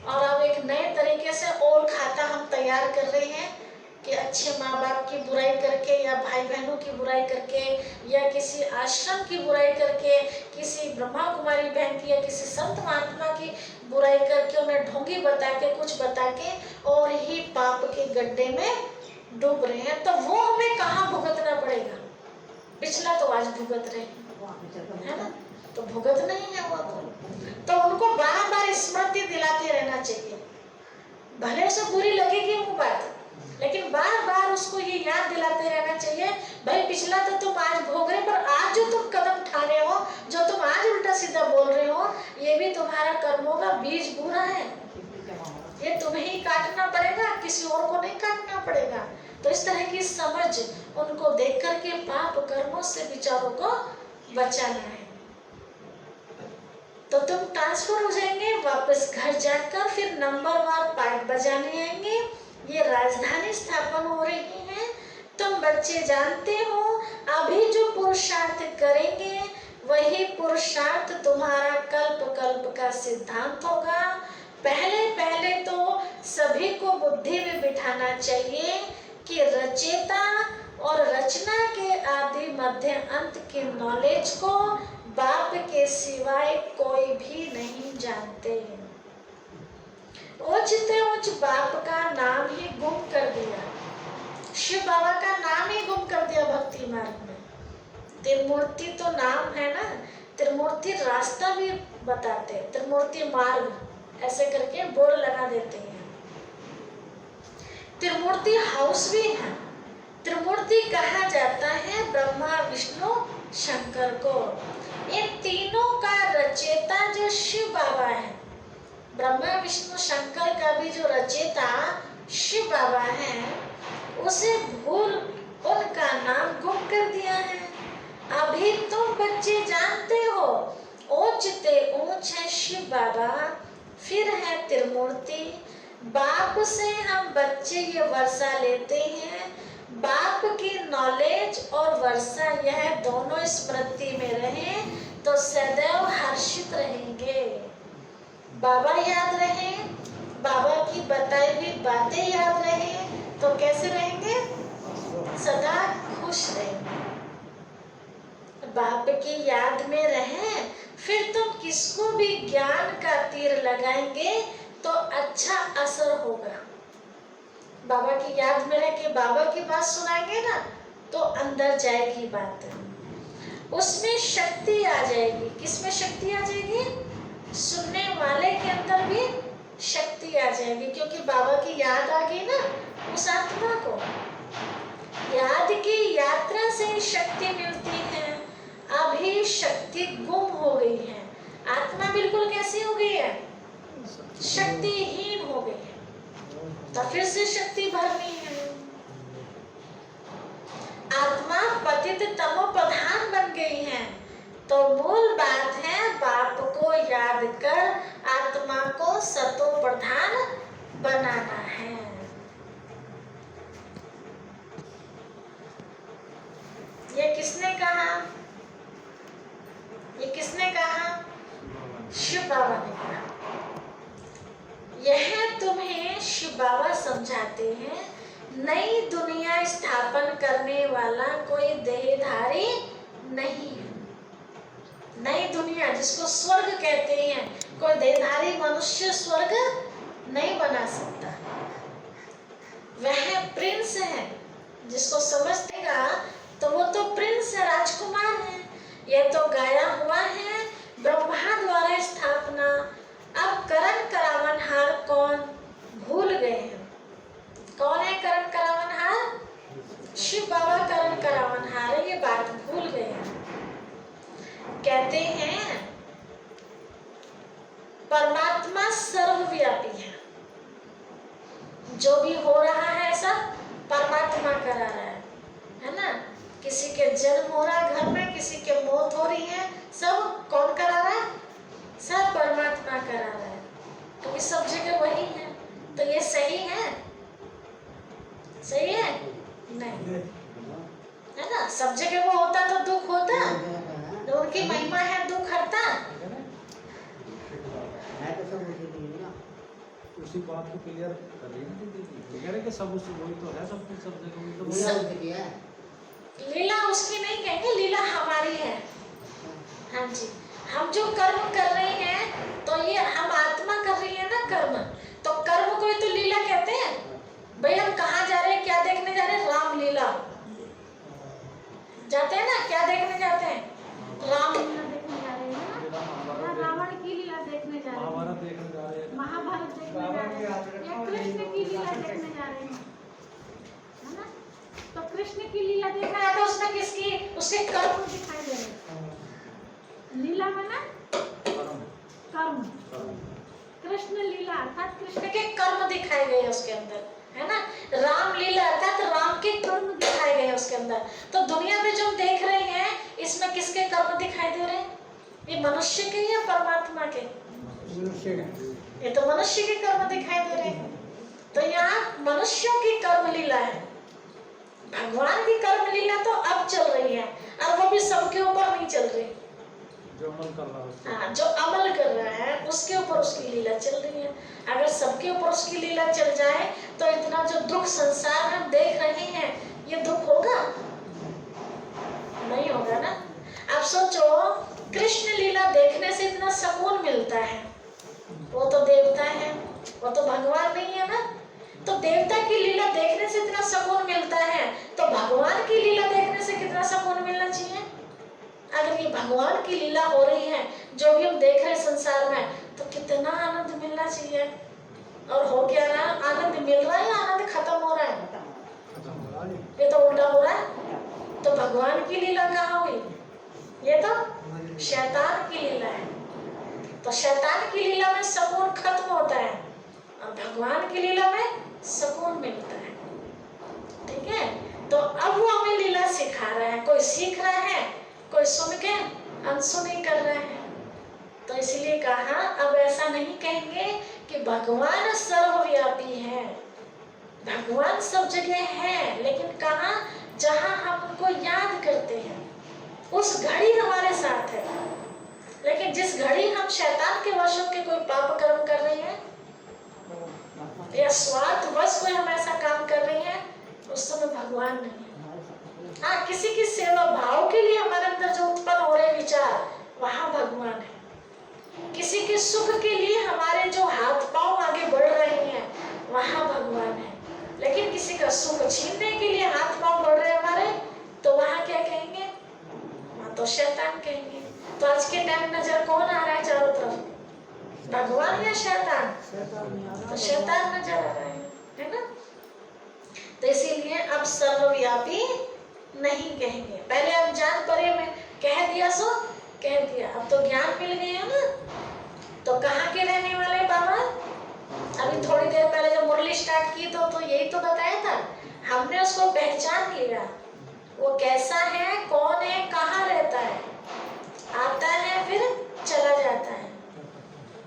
और अब एक नए तरीके से और खाता हम तैयार कर रहे हैं कि अच्छे माँ बाप की बुराई करके या भाई बहनों की बुराई करके या किसी आश्रम की बुराई करके, किसी ब्रह्मा कुमारी बहन की या किसी संत महात्मा की बुराई करके, उन्हें ढोंगी बता के कुछ बता के और ही पाप के गड्ढे में डूब रहे हैं। तो वो हमें कहाँ भुगतना पड़ेगा? पिछला तो आज भुगत रहे है ना, तो भुगत नहीं है वो तो उनको बार बार स्मृति दिलाते रहना चाहिए। भले से बुरी लगेगी वो बात, लेकिन बार बार उसको ये याद दिलाते रहना चाहिए भाई पिछला तो तुम आज भोग रहे, पर आज जो तुम कदम उठा रहे हो, जो तुम आज उल्टा सीधा बोल रहे हो, ये भी तुम्हारा कर्मों का बीज बुरा है। ये तुम्हें ही काटना पड़ेगा, किसी और को नहीं काटना पड़ेगा। तो इस तरह की समझ उनको देख करके पाप कर्मों से विचारों को बचाना है। तो तुम ट्रांसफर हो जाएंगे, वापस घर जाकर फिर नंबरवार पाइप बजाने आएंगे। ये राजधानी स्थापन हो रही है। तुम बच्चे जानते हो अभी जो पुरुषार्थ करेंगे वही पुरुषार्थ तुम्हारा कल्प कल्प का सिद्धांत होगा। पहले पहले तो सभी को बुद्धि में बिठाना चाहिए कि रचेता और रचना के आदि मध्य अंत की नॉलेज को बाप के सिवाय कोई भी नहीं जानते। ओचते ओच बाप का नाम ही गुम कर दिया, शिव बाबा का नाम ही गुम कर दिया भक्ति मार्ग में। त्रिमूर्ति तो नाम है ना, त्रिमूर्ति रास्ता भी बताते, त्रिमूर्ति मार्ग ऐसे करके बोर्ड लगा देते हैं। त्रिमूर्ति हाउस भी है। त्रिमूर्ति कहा जाता है ब्रह्मा विष्णु शंकर को। इन तीनों का रचेता जो शिव बाबा है, ब्रह्मा विष्णु शंकर का भी जो रचेता शिव बाबा है, उसे भूल उनका नाम गुम कर दिया है। अभी तुम बच्चे जानते हो ओचते ऊंच है शिव बाबा, फिर है त्रिमूर्ति। बाप से हम बच्चे ये वर्षा लेते हैं। बाप की नॉलेज और वर्षा यह दोनों स्मृति में रहे तो सदैव हर्षित रहेंगे। बाबा याद रहे, बाबा की बताई हुई बातें याद रहे तो कैसे रहेंगे? सदा खुश रहेंगे। बाप की याद में रहें, फिर तुम किसको भी ज्ञान का तीर लगाएंगे तो अच्छा असर होगा। बाबा की याद में रह के बाबा की बात सुनाएंगे ना तो अंदर जाएगी बात, उसमें शक्ति आ जाएगी। किसमें शक्ति आ जाएगी? सुनने वाले के अंदर भी शक्ति आ जाएगी, क्योंकि बाबा की याद आ गई ना उस आत्मा को। याद की यात्रा से शक्ति मिलती है। अभी शक्ति गुम हो गई है, आत्मा बिल्कुल कैसी हो गई है? शक्तिहीन हो गई है, तो फिर से शक्ति भरनी है। आत्मा पतित तमो प्रधान बन गई है, तो मूल बात है बाप को याद कर आत्मा को सतो प्रधान बनाना है। ये किसने कहा? ये किसने कहा? शिव बाबा ने कहा। यह तुम्हें शिव बाबा समझाते हैं, नई दुनिया स्थापन करने वाला कोई देहधारी नहीं है। नई दुनिया जिसको स्वर्ग कहते हैं, कोई देहधारी मनुष्य स्वर्ग नहीं बना सकता। वह प्रिंस है, जिसको समझेगा तो वो तो प्रिंस है, राजकुमार है। यह तो गाया हुआ है ब्रह्मा द्वारा स्थापना। अब करण करावनहार कौन भूल गए हैं? कौन है करण करावनहार? शिव बाबा करण करावनहार है, ये बात भूल गए हैं। कहते हैं परमात्मा सर्वव्यापी है, जो भी हो रहा है सब परमात्मा करा रहा है ना। किसी के जन्म हो रहा है घर में, किसी के मौत हो रही है, सब कौन करा रहा है? सब परमात्मा करा रहा है, क्योंकि सब जगह वही है। तो ये सही है? सही है? नहीं है ना। सब जगह वो होता तो दुख होता, तो उनकी महिमा है दुख हरता। उसी बात को क्लियर कर रही है कि सब उसी वही तो है, सब कुछ सब जगह। लीला उसकी नहीं कहेंगे, लीला हमारी है। हाँ जी, हम जो कर्म कर रहे हैं तो ये हम आत्मा कर रही है ना कर्म, तो कर्म को ही तो लीला कहते हैं। भाई हम कहाँ जा रहे हैं, क्या देखने जा रहे हैं? रामलीला जाते हैं ना, क्या देखने जाते हैं? रामलीला देखने जा रहे हैं, रावण की लीला देखने जा रहे हैं, महाभारत देखने जा रहे हैं, महाभारत देखने जा रहे हैं, या कृष्ण की लीला देखने जा रहे हैं, है ना। तो कृष्ण की लीला देखना है तो उसमें किसकी, उसके कर्म दिखाई दे रहे हैं। लीला में ना कर्म, कृष्ण लीला अर्थात कृष्ण के कर्म दिखाए गए उसके अंदर, है ना। राम लीला अर्थात राम के कर्म दिखाए गए उसके अंदर। तो दुनिया में जो देख रहे हैं इसमें किसके कर्म दिखाई दे रहे हैं? ये मनुष्य के या परमात्मा के? ये तो मनुष्य के कर्म दिखाई दे रहे हैं। तो यहाँ मनुष्यों की कर्म लीला है, भगवान की कर्म लीला तो अब चल रही है, और वो भी सबके ऊपर नहीं चल रही। जो अमल कर रहा है उसको। हाँ, जो अमल कर रहा है उसके ऊपर उसकी लीला चल रही है। अगर सबके ऊपर उसकी लीला चल जाए तो इतना जो दुख संसार में हम देख रहे हैं, ये दुख होगा? नहीं होगा ना। आप सोचो, कृष्ण लीला देखने से इतना सुकून मिलता है, वो तो देवता है, वो तो भगवान नहीं है ना। तो देवता की लीला देखने से इतना सुकून मिलता है, तो भगवान की लीला देखने से कितना सुकून मिलना चाहिए। अगर ये भगवान की लीला हो रही है, जो भी हम देख रहे हैं संसार में, तो कितना आनंद मिलना चाहिए। और हो क्या रहा, आनंद मिल रहा है या आनंद खत्म हो रहा है? ये तो उल्टा हो रहा है। तो भगवान की लीला कहाँ हुई? ये तो शैतान की लीला है। तो शैतान की लीला में सुकून खत्म होता है और भगवान की लीला में सुकून मिलता है। ठीक है, तो अब वो हमें लीला सिखा रहा है। कोई सीख रहा है, कोई सुन के अनसुनी कर रहा है। तो इसलिए कहा, अब ऐसा नहीं कहेंगे कि भगवान सर्वव्यापी है। भगवान सब जगह है, लेकिन कहाँ? जहाँ हम उनको याद करते हैं, उस घड़ी हमारे साथ है। लेकिन जिस घड़ी हम शैतान के वशों के कोई पाप कर्म कर रहे हैं या स्वार्थवश कोई हम ऐसा काम कर रहे हैं, उस समय भगवान नहीं है। हाँ, किसी की सेवा भाव के लिए हमारे अंदर जो उत्पन्न हो रहे विचार, वहां भगवान है। किसी के सुख के लिए हमारे जो हाथ पांव आगे बढ़ रहे हैं, वहां भगवान है। लेकिन किसी का सुख छीनने के लिए हाथ पांव बढ़ रहे हमारे, तो वहां क्या कहेंगे? वहां तो शैतान कहेंगे। तो आज के टाइम नजर कौन आ रहा है चारों तरफ, भगवान या शैतान? तो शैतान नजर आ रहा है ना। तो इसीलिए अब सर्वव्यापी नहीं कहेंगे। पहले अब जान परे में कह दिया सो कह दिया, अब तो ज्ञान मिल गया ना। तो कहाँ के रहने वाले बाबा? अभी थोड़ी देर पहले जब मुरली स्टार्ट की तो यही तो बताया था, हमने उसको पहचान लिया। वो कैसा है, कौन है, कहाँ रहता है, आता है फिर चला जाता है।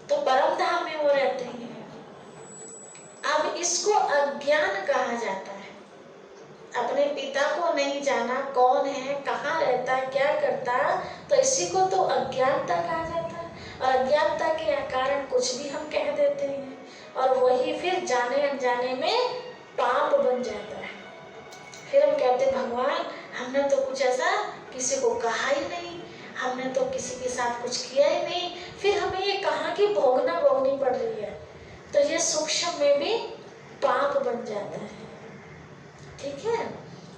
तो परम धाम में वो रहते हैं। अब इसको अज्ञान कहा जाता है। अपने पिता को नहीं जाना, कौन है, कहाँ रहता है, क्या करता, तो इसी को तो अज्ञानता कहा जाता है। और अज्ञानता के कारण कुछ भी हम कह देते हैं, और वही फिर जाने अनजाने में पाप बन जाता है। फिर हम कहते भगवान, हमने तो कुछ ऐसा किसी को कहा ही नहीं, हमने तो किसी के साथ कुछ किया ही नहीं, फिर हमें ये कहाँ की भोगनी पड़ रही है। तो ये सूक्ष्म में भी पाप बन जाता है। ठीक है,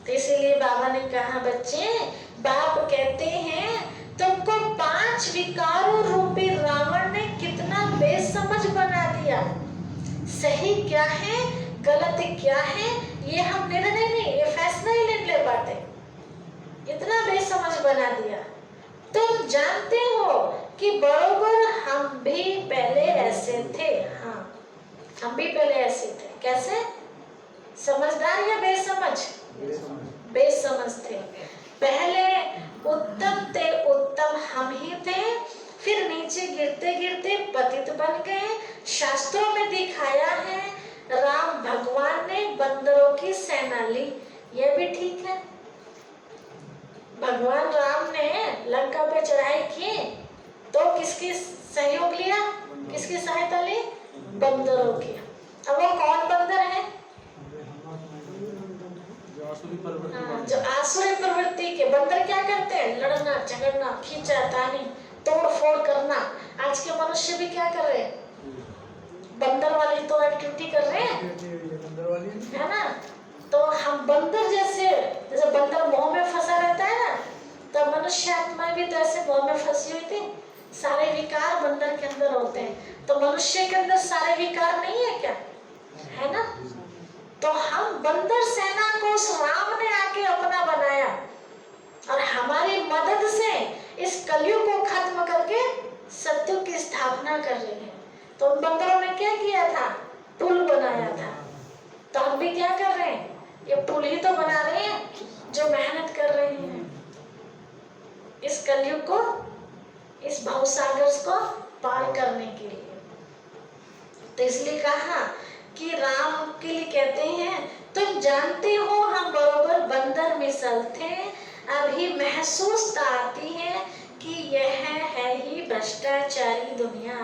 तो इसीलिए बाबा ने कहा, बच्चे, बाप कहते हैं तुमको 5 विकारों रूपी रावण ने कितना बेसमझ बना दिया। सही क्या है, गलत क्या है, ये हम निर्णय नहीं, ये फैसला ही नहीं ले पाते। इतना बेसमझ बना दिया। तुम जानते हो कि बरोबर हम भी पहले ऐसे थे। हाँ, हम भी पहले ऐसे थे। कैसे? समझदार या बेसमझ? बेसमझ थे। पहले उत्तम थे, उत्तम हम ही थे, फिर नीचे गिरते गिरते पतित बन गए। शास्त्रों में दिखाया है, राम भगवान ने बंदरों की सेना ली। यह भी ठीक है। भगवान राम ने लंका पे चढ़ाई की तो किसकी सहयोग लिया, किसकी सहायता ली? बंदरों की। अब वो कौन बंदर है? जो आसुरी प्रवृत्ति के बंदर क्या करते हैं? लड़ना, झगड़ना, खींचातानी, तोड़ फोड़ करना। आज के मनुष्य भी क्या कर रहे हैं? बंदर वाली तो एक्टिविटी कर रहे हैं, है ना। तो हम बंदर जैसे बंदर मोह में फंसा रहता है ना, तो मनुष्य आत्मा भी तो ऐसे मोह में फंसी हुई थी। सारे विकार बंदर के अंदर होते हैं, तो मनुष्य के अंदर सारे विकार नहीं है क्या? है ना। तो हम बंदर सेना को उस राम ने आके अपना बनाया, और हमारी मदद से इस कलयुग को खत्म करके सत्युग की स्थापना कर रहे हैं। तो उन बंदरों ने क्या किया था? पुल बनाया था। तो हम भी क्या कर रहे हैं? ये पुल ही तो बना रहे हैं, जो मेहनत कर रहे हैं इस कलयुग को, इस भवसागर को पार करने के लिए। तो इसलिए कहा कि राम के लिए कहते हैं, तुम जानते हो हम बरोबर बंदर मिसल थे, अभी महसूस आती है कि यह है भ्रष्टाचारी दुनिया,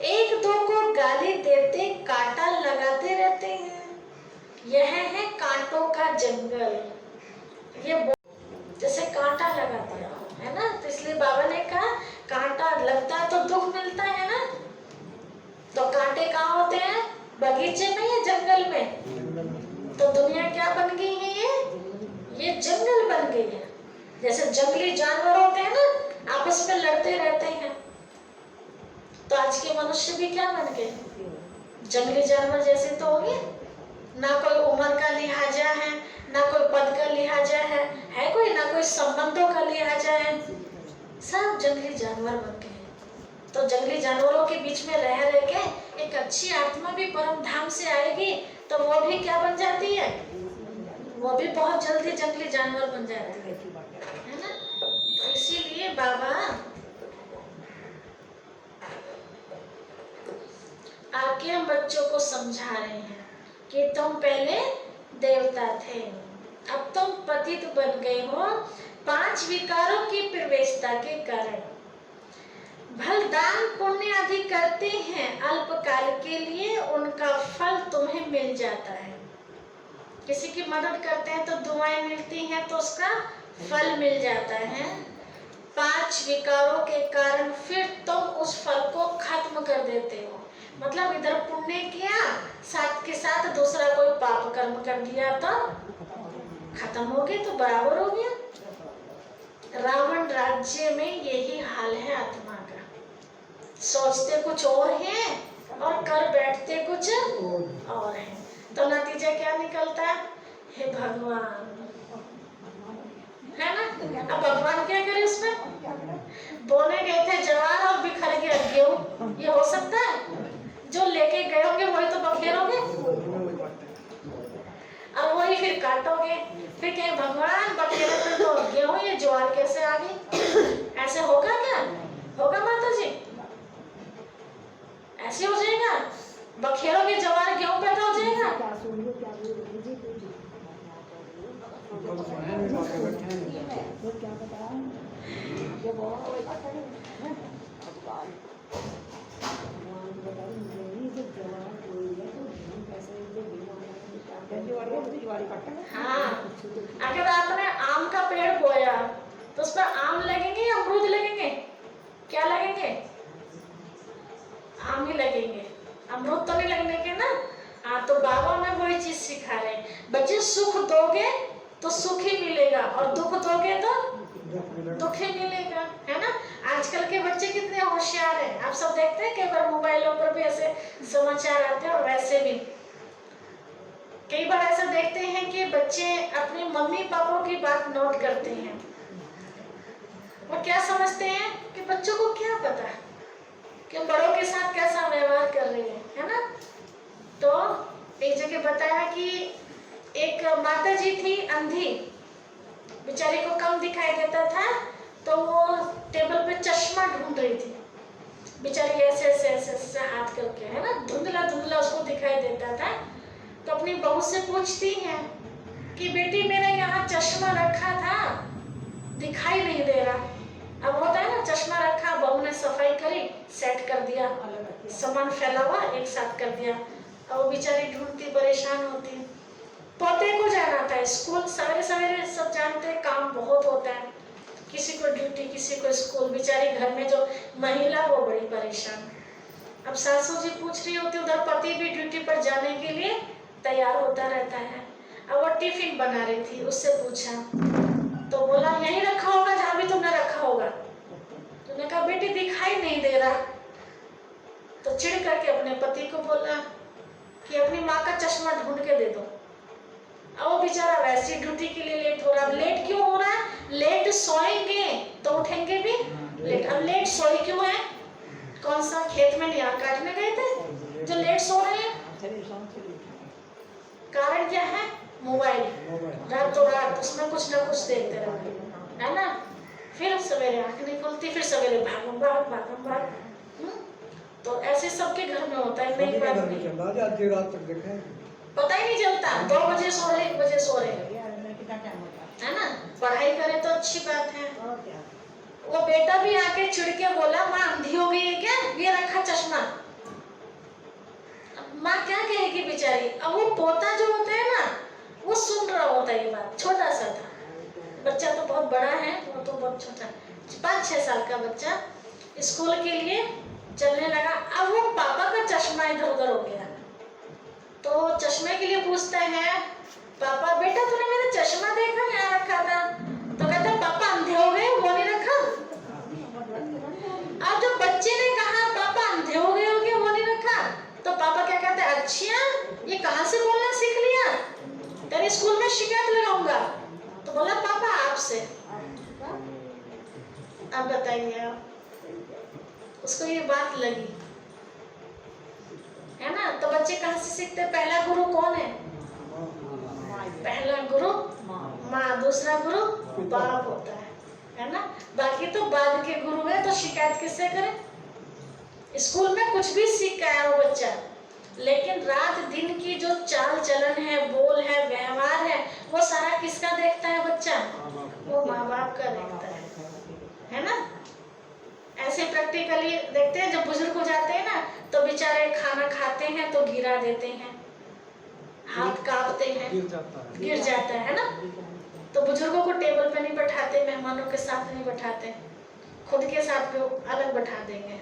एक दो को गाली देते कांटा लगाते रहते हैं। यह है कांटों का जंगल। ये जैसे कांटा लगा दिया है ना, तो इसलिए बाबा ने कहा कांटा लगता है तो दुख मिलता है ना। तो कांटे कहाँ होते हैं? बगीचे में या जंगल में? तो दुनिया क्या बन गई है? ये जंगल बन गई है। जैसे जंगली जानवर होते हैं ना, आपस में लड़ते रहते हैं, तो आज के मनुष्य भी क्या बन गए? जंगली जानवर जैसे तो हो गए। ना कोई उम्र का लिहाजा है, ना कोई पद का लिहाजा है कोई, ना कोई संबंधों का लिहाजा है, सब जंगली जानवर बन गए। तो जंगली जानवरों के बीच में रह के एक अच्छी आत्मा भी परम धाम से आएगी, तो वो भी क्या बन जाती है? वो भी बहुत जल्दी जंगली जानवर बन जाती है ना। तो इसीलिए बाबा आके हम बच्चों को समझा रहे हैं कि तुम पहले देवता थे, अब तुम पतित बन गए हो 5 विकारों की प्रवेशता के कारण। भल दान पुण्य आदि करते हैं अल्पकाल के लिए, उनका फल तुम्हें मिल जाता है। किसी की मदद करते हैं तो दुआएं मिलती हैं, तो उसका फल मिल जाता है। 5 विकारों के कारण फिर तुम उस फल को खत्म कर देते हो। मतलब इधर पुण्य किया, साथ के साथ दूसरा कोई पाप कर्म कर दिया तो खत्म हो गए, तो बराबर हो गया। रावण राज्य में यही हाल है आत्मा का। सोचते कुछ और है और कर बैठते कुछ और है, तो नतीजा क्या निकलता है? हे भगवान, है ना। अब भगवान क्या करे उसमें? बोने गए थे जवान और बिखर गया गेहूं, ये हो सकता है? जो लेके गए होंगे वही तो बखेरोगे और वही फिर काटोगे। फिर कहे भगवान बखेरे तो गेहूं, ये ज्वार कैसे आ गई? ऐसे होगा क्या? होगा माता जी? ऐसे हो जाएगा? बखेरोगे ज्वार, गेहूं पैदा हो जाएगा? हाँ, अगर आपने आम का पेड़ बोया तो उस पर आम लगेंगे या अमरूद लगेंगे? क्या लगेंगे? आम ही लगेंगे, अमरूद तो नहीं लगने के ना। हाँ, तो बाबा में वही चीज सिखा रहे हैं, बच्चे सुख दोगे तो सुख ही मिलेगा और दुख दोगे तो दुख ही मिलेगा, है ना। आजकल के बच्चे कितने होशियार हैं, आप सब देखते हैं। कई बार मोबाइलों पर भी ऐसे समाचार आते हैं, और वैसे भी कई बार ऐसा देखते हैं कि बच्चे अपने मम्मी पापा की बात नोट करते हैं। वो क्या समझते हैं कि बच्चों को क्या पता कि बड़ों के साथ कैसा व्यवहार कर रहे हैं, है ना। तो एक जगह बताया कि एक माता जी थी अंधी, बेचारी को कम दिखाई देता था, तो वो टेबल पे चश्मा ढूंढ रही थी। बेचारी ऐसे ऐसे ऐसे ऐसे हाथ करके, है ना, धुंधला धुंधला उसको दिखाई देता था। तो अपनी बहू से पूछती है कि बेटी मेरा यहाँ चश्मा रखा था, दिखाई नहीं दे रहा। अब होता है ना, चश्मा रखा, बहू ने सफाई करी, सेट कर दिया, सामान फैला हुआ एक साथ कर दिया। अब वो बेचारी ढूंढती परेशान होती। पोते को जाना था स्कूल, सवेरे सवेरे सब जानते हैं काम बहुत होता है, किसी को ड्यूटी किसी को स्कूल। बेचारी घर में जो महिला वो बड़ी परेशान। अब सासू जी पूछ रही होती, उधर पति भी ड्यूटी पर जाने के लिए तैयार होता रहता है। अब वो टिफिन बना रही थी, उससे पूछा तो बोला यहीं रखा होगा जहाँ भी तुमने रखा होगा। तुमने कहा बेटी दिखाई नहीं दे रहा। तो चिढ़ करके अपने पति को बोला कि अपनी माँ का चश्मा ढूंढ के दे दो। अब वो बेचारा वैसे ड्यूटी के लिए लेट हो रहा। अब लेट क्यों हो रहा है? लेट सोएंगे तो उठेंगे भी लेट। अब लेट सोए क्यों है? कौन सा खेत में निया काटने गए थे जो लेट सो रहे हैं? कारण क्या है? मोबाइल, रातों रात उसमें कुछ ना कुछ देखते रहते, है ना। फिर सवेरे आंख नहीं खुलती, फिर सवेरे भागम भाग। तो ऐसे सबके घर में होता है। नई बात नहीं, रात तक देखा है, पता ही नहीं चलता। 2 बजे सो रहे, 1 बजे सो रहे, है ना। पढ़ाई करें तो अच्छी बात है, वो बेटा भी आके चिढ़ के बोला माँ अंधी हो गई है क्या, ये रखा चश्मा। माँ क्या कहेगी बेचारी। अब वो पोता जो होता है ना, वो सुन रहा होता है ये बात, छोटा सा था बच्चा, तो बहुत बड़ा है, वो तो बहुत छोटा, 5-6 साल का बच्चा स्कूल के लिए चलने लगा। अब वो पापा का चश्मा इधर उधर हो गया, तो चश्मे के लिए पूछता है पापा बेटा तूने मेरा चश्मा देखा, यहाँ रखा था। तो कहता पापा अंधे हो गए, वो नहीं रखा। अब जब बच्चे ने कहा पापा अंधे हो गए होगे, वो नहीं रखा, तो पापा क्या कहते हैं, अच्छा ये कहाँ से बोलना सीख लिया, तेरे स्कूल में शिकायत लगाऊंगा। तो बोला पापा आपसे। अब बताइए आप, उसको ये बात लगी है ना। तो बच्चे कहाँ से सीखते हैं, पहला गुरु कौन है, पहला गुरु माँ, दूसरा गुरु बाप होता है ना। बाकी तो बाद के गुरु है, तो शिकायत किससे करें। स्कूल में कुछ भी सीख के आया वो बच्चा, लेकिन रात दिन की जो चाल चलन है, बोल है, व्यवहार है, वो सारा किसका देखता है बच्चा, वो माँ बाप का देखता है ना। ऐसे प्रैक्टिकली देखते हैं, जब बुजुर्ग हो जाते हैं ना, तो बेचारे खाना खाते हैं तो गिरा देते हैं, हाथ कांपते हैं, गिर जाता है ना। तो बुजुर्गों को टेबल पे नहीं बैठाते, मेहमानों के साथ नहीं बैठाते, खुद के साथ भी अलग बैठा देंगे।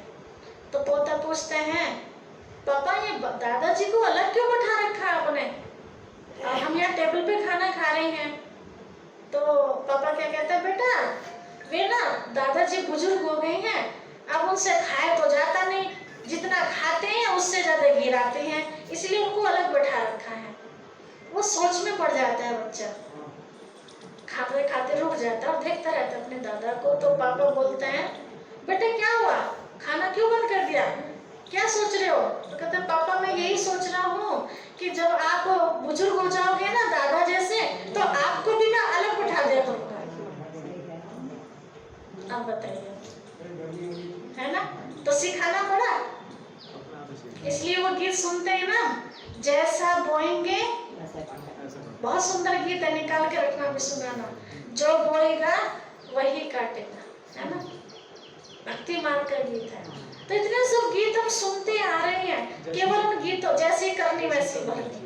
तो पोता पूछते हैं पापा ये दादाजी को अलग क्यों बैठा रखा आपने, और हम यहाँ टेबल पे खाना खा रहे हैं। तो पापा क्या कहते हैं, बेटा वे ना दादाजी बुजुर्ग हो गए हैं, अब उनसे खाए तो जाता नहीं, जितना खाते हैं उससे ज्यादा गिराते हैं, इसलिए उनको अलग बैठा रखा है। वो सोच में पड़ जाता है बच्चा, खाते खाते रुक जाता है और देखता रहता है अपने दादा को। तो पापा बोलते हैं बेटा क्या हुआ, खाना क्यों बंद कर दिया, क्या सोच रहे हो। तो कहते हैं पापा मैं यही सोच रहा हूँ कि जब आप बुजुर्ग हो जाओगे ना दादा जैसे, तो आपको भी ना अलग बैठा दिया करूँगा। आप बताइए, है ना। तो सिखाना पड़ा, इसलिए वो गीत सुनते हैं ना, जैसा बोएंगे, बहुत सुंदर गीत है, निकाल के रखना भी सुनाना, जो बोएगा वही काटेगा, है ना। भक्ति मार्ग का गीत है। तो इतने सब गीत हम सुनते आ रहे हैं, केवल उन गीतों जैसे करनी वैसी भरनी,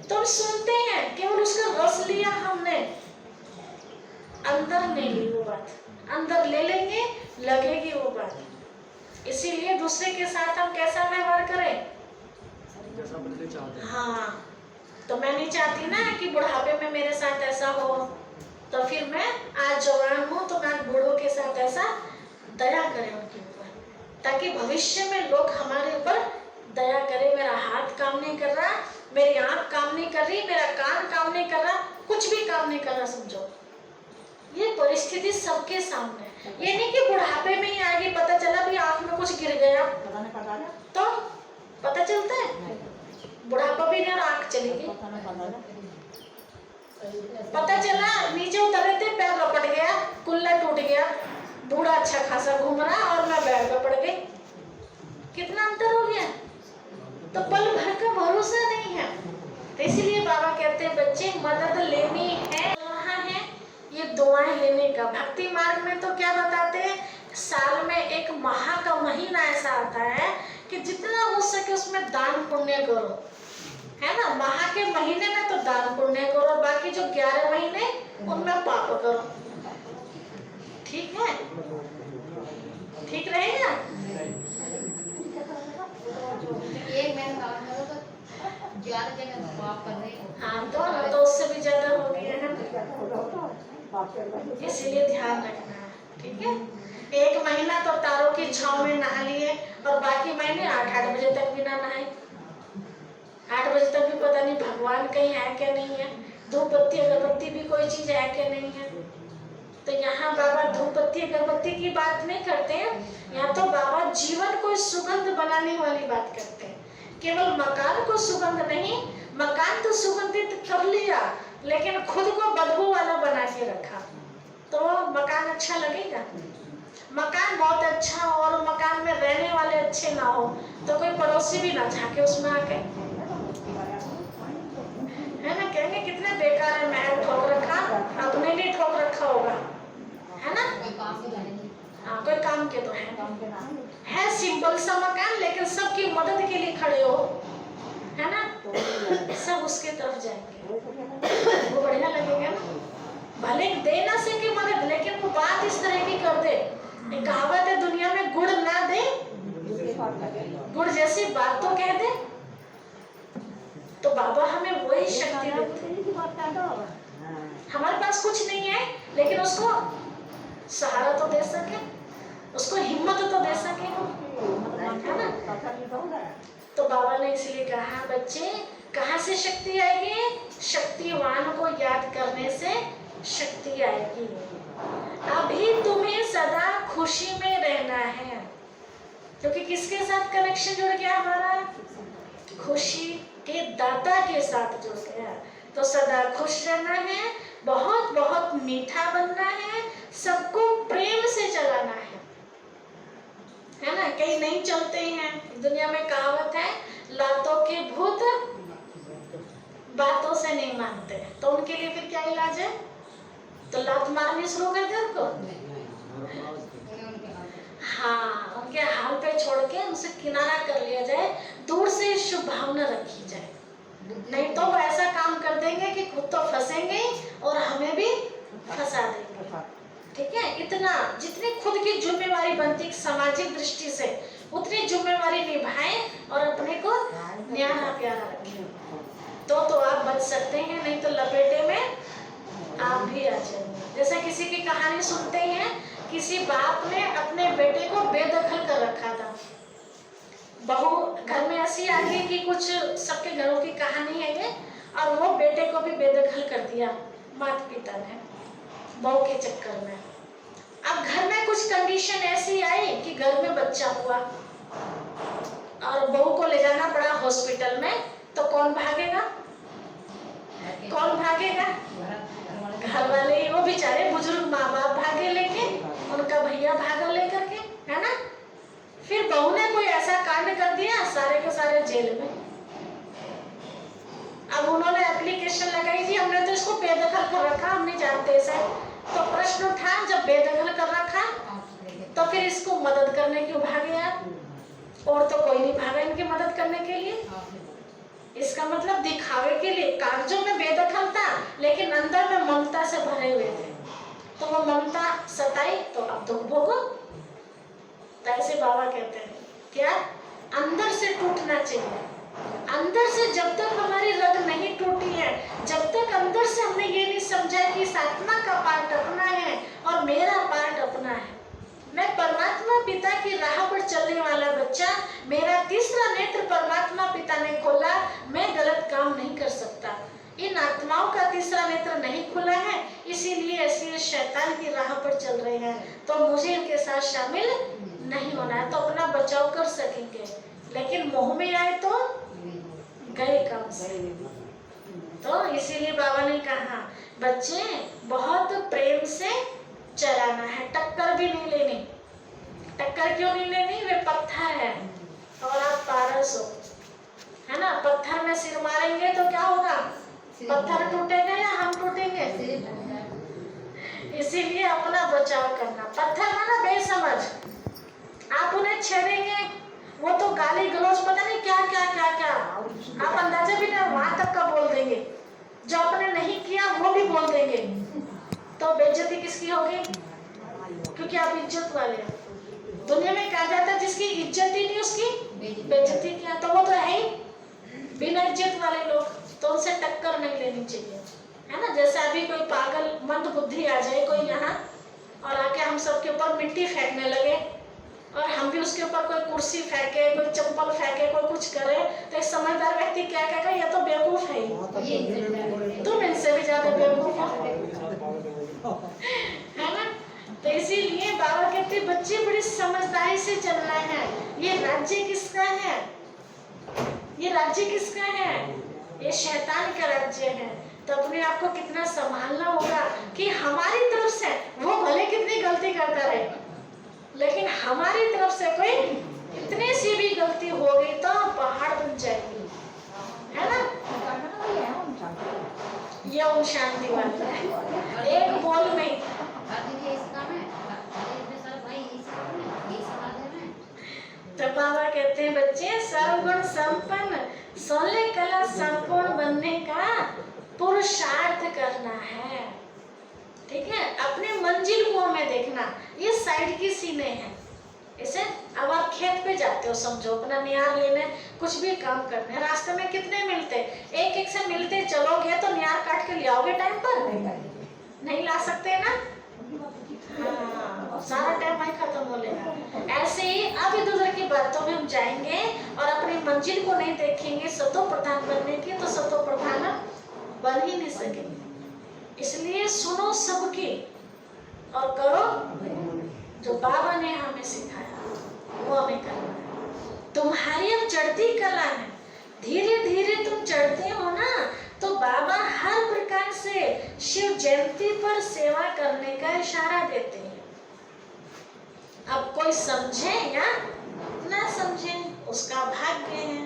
तो हम सुनते हैं, केवल उसका रस लिया हमने, अंदर नहीं ली वो बात, अंदर ले लेंगे लगेगी वो बात। इसीलिए दूसरे के साथ हम कैसा व्यवहार करें, जैसा बदले चाहते हैं। हाँ, तो मैं नहीं चाहती ना कि बुढ़ापे में मेरे साथ ऐसा हो, तो फिर मैं आज जवान हूँ तो मैं बूढ़ों के साथ ऐसा दया करें उनके ऊपर, ताकि भविष्य में लोग हमारे ऊपर दया करें। मेरा हाथ काम नहीं कर रहा, मेरी आंख काम नहीं कर रही, मेरा कान काम नहीं कर रहा, कुछ भी काम नहीं कर रहा, समझो ये परिस्थिति सबके सामने है। ये नहीं कि बुढ़ापे में ही आगे पता चला भी आंख में कुछ गिर गया तो पता चलता है, बुढ़ापा भी नहीं और आंख चली गई, पता चला नीचे उतर रहे थे पैर लपट गया, कुल्ला टूट गया, बूढ़ा अच्छा खासा घूम रहा और मैं बैग में पड़ गई, कितना अंतर हो गया। तो पल भर का भरोसा नहीं है। तो इसीलिए बाबा कहते हैं बच्चे मदद लेनी है, वहाँ है ये दुआएं लेने का। भक्ति मार्ग में तो क्या बताते हैं, साल में एक माह का महीना ऐसा आता है कि जितना हो सके उसमें दान पुण्य करो, है ना। माह के महीने में तो दान पुण्य करो, बाकी जो 11 महीने उनमें पाप करो, ठीक है, ठीक रहेगा। हाँ तो उससे भी ज्यादा हो गया है, इसीलिए ध्यान रखना है, ठीक है। 1 महीना तो तारों की छांव में नहा लिए और बाकी महीने 8-8 बजे तक भी ना नहाए। 8 बजे तक भी पता नहीं भगवान कहीं है क्या नहीं है, धूप बत्ती अगरबत्ती भी कोई चीज है क्या नहीं है। तो यहाँ बाबा धूप बत्ती अगरबत्ती की बात नहीं करते हैं, यहाँ तो बाबा जीवन को सुगंध बनाने वाली बात करते हैं। केवल मकान को सुगंध नहीं, मकान तो सुगंधित कर लिया लेकिन खुद को बदबू वाला बना के रखा, तो मकान अच्छा लगेगा। मकान बहुत अच्छा हो और मकान में रहने वाले अच्छे ना हो तो कोई पड़ोसी भी ना झाके उसमें आके, है ना, कहेंगे कितने बेकार है, महल ठोक रखा, अपने लिए ठोक रखा होगा, है ना। हाँ, कोई काम के तो है सिंपल सा मकान, लेकिन सबकी मदद के लिए खड़े हो, है ना, सब उसके तरफ जाएंगे, वो बढ़िया लगेगा ना। भले दे ना सके मदद, लेकिन वो बात इस तरह की कर दे। एक कहावत है दुनिया में, गुड़ ना दे गुड़ जैसी बात तो कह दे। तो बाबा हमें वही शक्ति देते। हमारे पास कुछ नहीं है, लेकिन उसको सहारा तो दे सके, उसको हिम्मत तो दे सके, है ना। तो बाबा ने इसलिए कहा, बच्चे कहाँ से शक्ति आएगी? शक्तिवान को याद करने से शक्ति आएगी। अभी तुम्हें सदा खुशी में रहना है, क्योंकि किसके साथ कनेक्शन जुड़ गया हमारा? खुशी के दाता के साथ जुड़ गया। तो सदा खुश रहना है, बहुत बहुत मीठा बनना है, सबको प्रेम से चलाना है ना। कई नहीं चलते हैं, दुनिया में कहावत है, लातों के भूत बातों से नहीं मानते, तो उनके लिए फिर क्या इलाज है? तो लात मारनी शुरू कर दे उनको, हाँ, उनके हाल पे छोड़ के उनसे किनारा कर लिया जाए, दूर से शुभ भावना रखी जाए। नहीं तो वो ऐसा काम कर देंगे कि खुद तो फंसेंगे और हमें भी फंसा देंगे। ठीक है, इतना जितनी खुद की जिम्मेवारी बनती सामाजिक दृष्टि से, उतनी जिम्मेवारी निभाएं और अपने को न्यारा प्यारा रखें, तो आप बच सकते हैं, नहीं तो लपेटे में आप भी आ जाएंगे। जैसे किसी की कहानी सुनते हैं, किसी बाप ने अपने बेटे को बेदखल कर रखा था। बहू घर में ऐसी आ गई कि कुछ सबके घरों की कहानी है ये, और वो बेटे को भी बेदखल कर दिया माता पिता ने बहू के चक्कर में। अब घर में कुछ कंडीशन ऐसी आई कि घर में बच्चा हुआ और बहू को ले जाना पड़ा हॉस्पिटल में, तो कौन भागेगा? कौन भागेगा? घर वाले ही, वो बेचारे बुजुर्ग माँ बाप भागे लेके, उनका भैया भागा लेकर के, है ना। फिर बहू ने कोई ऐसा कांड कर दिया, सारे के सारे जेल में। अब उन्होंने एप्लीकेशन लगाई, जी हमने तो इसको बेदखल कर रखा, हम नहीं जानते इसे। तो प्रश्न उठा, जब बेदखल कर रखा तो फिर इसको मदद करने क्यों भागे आप? और तो कोई नहीं भागा इनकी मदद करने के लिए। इसका मतलब दिखावे के लिए, कागजों में बेदखल था लेकिन अंदर में ममता से भरे हुए थे, तो वो ममता सताई तो अब दुख भोगो। तो ऐसे बाबा कहते हैं क्या? अंदर से टूटना चाहिए। अंदर से जब तक हमारी रग नहीं टूटी है, जब तक अंदर से हमने ये नहीं समझा कि इस आत्मा का पार्ट अपना है और मेरा पार्ट अपना है, मैं परमात्मा पिता की राह पर चलने वाला बच्चा, मेरा तीसरा नेत्र परमात्मा पिता ने खोला, मैं गलत काम नहीं कर सकता। इन आत्माओं का तीसरा नेत्र नहीं खुला है, इसीलिए ऐसे शैतान की राह पर चल रहे हैं, तो मुझे इनके साथ शामिल नहीं होना है। तो अपना बचाव कर सकेंगे, लेकिन मोह में आए तो गए काम से। तो इसीलिए बाबा ने कहा, बच्चे बहुत प्रेम से चलाना है, टक्कर भी नहीं लेनी। टक्कर क्यों नहीं लेनी? वे पत्थर है और आप पारस हो, है ना। पत्थर में सिर मारेंगे तो क्या होगा? पत्थर टूटेगा या हम टूटेंगे? इसीलिए अपना बचाव करना। पत्थर माना बेसमझ, आप उन्हें छेड़ेंगे, वो तो गाली गलौज पता नहीं क्या क्या क्या क्या, आप अंदाजा भी नहीं वहां तक का बोल देंगे, जो आपने नहीं किया वो भी बोल देंगे। तो बेइज्जती किसकी होगी? क्योंकि आप इज्जत वाले हैं। दुनिया में कहा जाता है जिसकी इज्जत ही नहीं उसकी बेइज्जती क्या, तो वो तो है ही बिना इज्जत वाले लोग, तो उनसे टक्कर नहीं लेनी चाहिए, है ना। जैसे अभी कोई पागल मंद बुद्धि आ जाए कोई यहाँ और आके हम सबके ऊपर मिट्टी फेंकने लगे, और हम भी उसके ऊपर कोई कुर्सी फेंके, कोई चप्पल फेंके, कोई कुछ करे, तो एक समझदार व्यक्ति क्या कहेगा? ये तो बेवकूफ है ही, तुम इनसे भी ज्यादा बेवकूफ हो, है ना। तो इसीलिए बाबा कहते बच्चे बड़ी समझदारी से चलना है। ये राज्य किसका है? ये राज्य किसका है? ये शैतान का राज्य है। तो अपने आप को कितना संभालना होगा कि हमारी तरफ से वो भले कितनी गलती करता रहे, लेकिन हमारी तरफ से कोई इतनी सी भी गलती हो गई तो पहाड़ बन जाएगी, है ना। ये ओम शांति वाला है, एक बोल में कहते हैं बच्चे, सर्वगुण संपन्न 16 कला संपूर्ण बनने का पुरुषार्थ करना है। ठीक है, अपने मंजिल को हमें देखना। ये साइड की सीने हैं। इसे अब आप खेत पे जाते हो, समझो अपना नियार लेने, कुछ भी काम करने, रास्ते में कितने मिलते, एक एक से मिलते चलोगे तो नियार काट के ले आओगे टाइम पर? नहीं ला सकते ना। हाँ, सारा टाइम वही खत्म हो लेगा। ऐसे ही अब इधर उधर की बातों में हम जाएंगे और अपनी मंजिल को नहीं देखेंगे सतो प्रधान बनने की, तो सतो प्रधान बन ही नहीं सकेंगे। इसलिए सुनो सबकी और करो जो बाबा ने हमें सिखाया, वो हमें करना है। तुम्हारी अब चढ़ती कला है, धीरे धीरे तुम चढ़ते हो ना, तो बाबा हर प्रकार से शिव जयंती पर सेवा करने का इशारा देते हैं। अब कोई समझे या ना समझे उसका भाग्य है,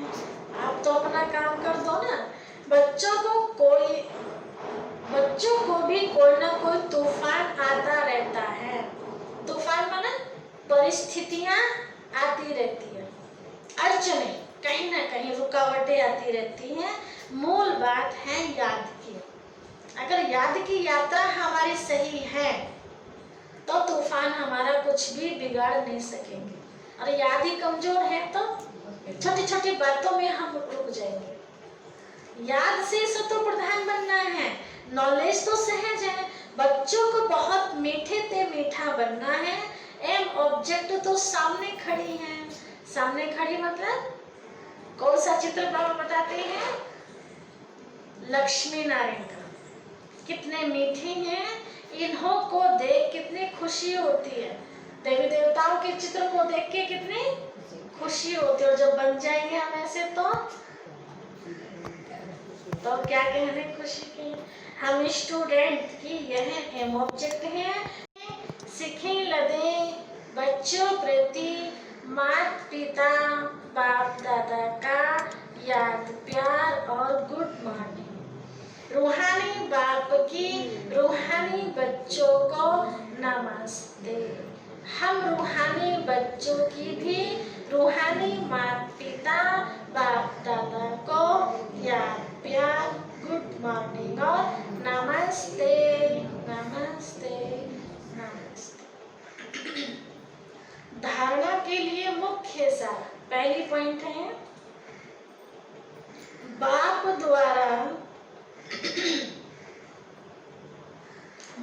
आप तो अपना काम कर दो ना। बच्चों को भी कोई ना कोई तूफान आता रहता है। तूफान माना परिस्थितियां आती रहती है, अड़चने कहीं ना कहीं रुकावटें आती रहती हैं। मूल बात है याद की। अगर याद की यात्रा हमारी सही है तो तूफान हमारा कुछ भी बिगाड़ नहीं सकेंगे। और याद ही कमजोर है तो छोटी छोटी बातों में हम रुक जाएंगे। याद से सतो प्रधान बनना है। नॉलेज तो सहज है, बच्चों को बहुत मीठे ते मीठा बनना है। एम ऑब्जेक्ट तो सामने खड़ी है। सामने खड़ी मतलब कौन सा चित्र बाबा बताते हैं? लक्ष्मी नारायण का। कितने मीठे हैं, इन्हों को देख कितनी खुशी होती है। देवी देवताओं के चित्र को देख के कितनी खुशी होती है। और जब बन जाएंगे हम ऐसे तो क्या कहने खुशी की। हम स्टूडेंट की यह एम ऑब्जेक्ट है। सीखें लदे बच्चों प्रति माता पिता बाप दादा का याद प्यार और गुड मॉर्निंग। रूहानी बाप की रूहानी बच्चों को नमस्ते। हम रूहानी बच्चों की भी रूहानी माता पिता बाप दादा को याद प्यार गुड मॉर्निंग और नमस्ते नमस्ते नमस्ते। धारणा के लिए मुख्य सार पहली पॉइंट है, बाप द्वारा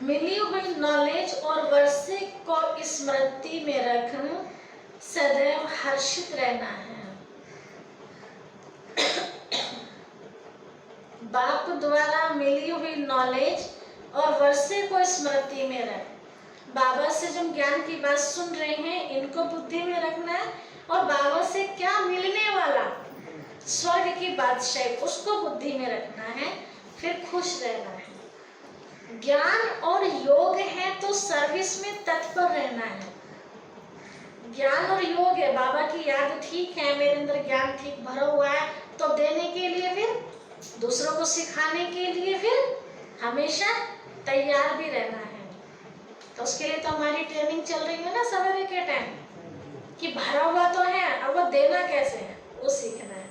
मिली हुई नॉलेज और वर्षे को स्मृति में रखना, सदैव हर्षित रहना है। बाप द्वारा मिली हुई नॉलेज और वर्षे को स्मृति में रख। बाबा से जब ज्ञान की बात सुन रहे हैं, इनको बुद्धि में रखना है। और बाबा से क्या मिलने वाला स्वर्ग की बादशाही, उसको बुद्धि में रखना है। फिर खुश रहना है। ज्ञान और योग है तो सर्विस में तत्पर रहना है। ज्ञान और योग है, बाबा की याद ठीक है, मेरे अंदर ज्ञान ठीक भरा हुआ है, तो देने के लिए, फिर दूसरों को सिखाने के लिए फिर हमेशा तैयार भी रहना है। तो उसके लिए तो हमारी ट्रेनिंग चल रही है ना सवेरे के टाइम, कि भरा हुआ तो है, अब वो देना कैसे है वो सीखना है।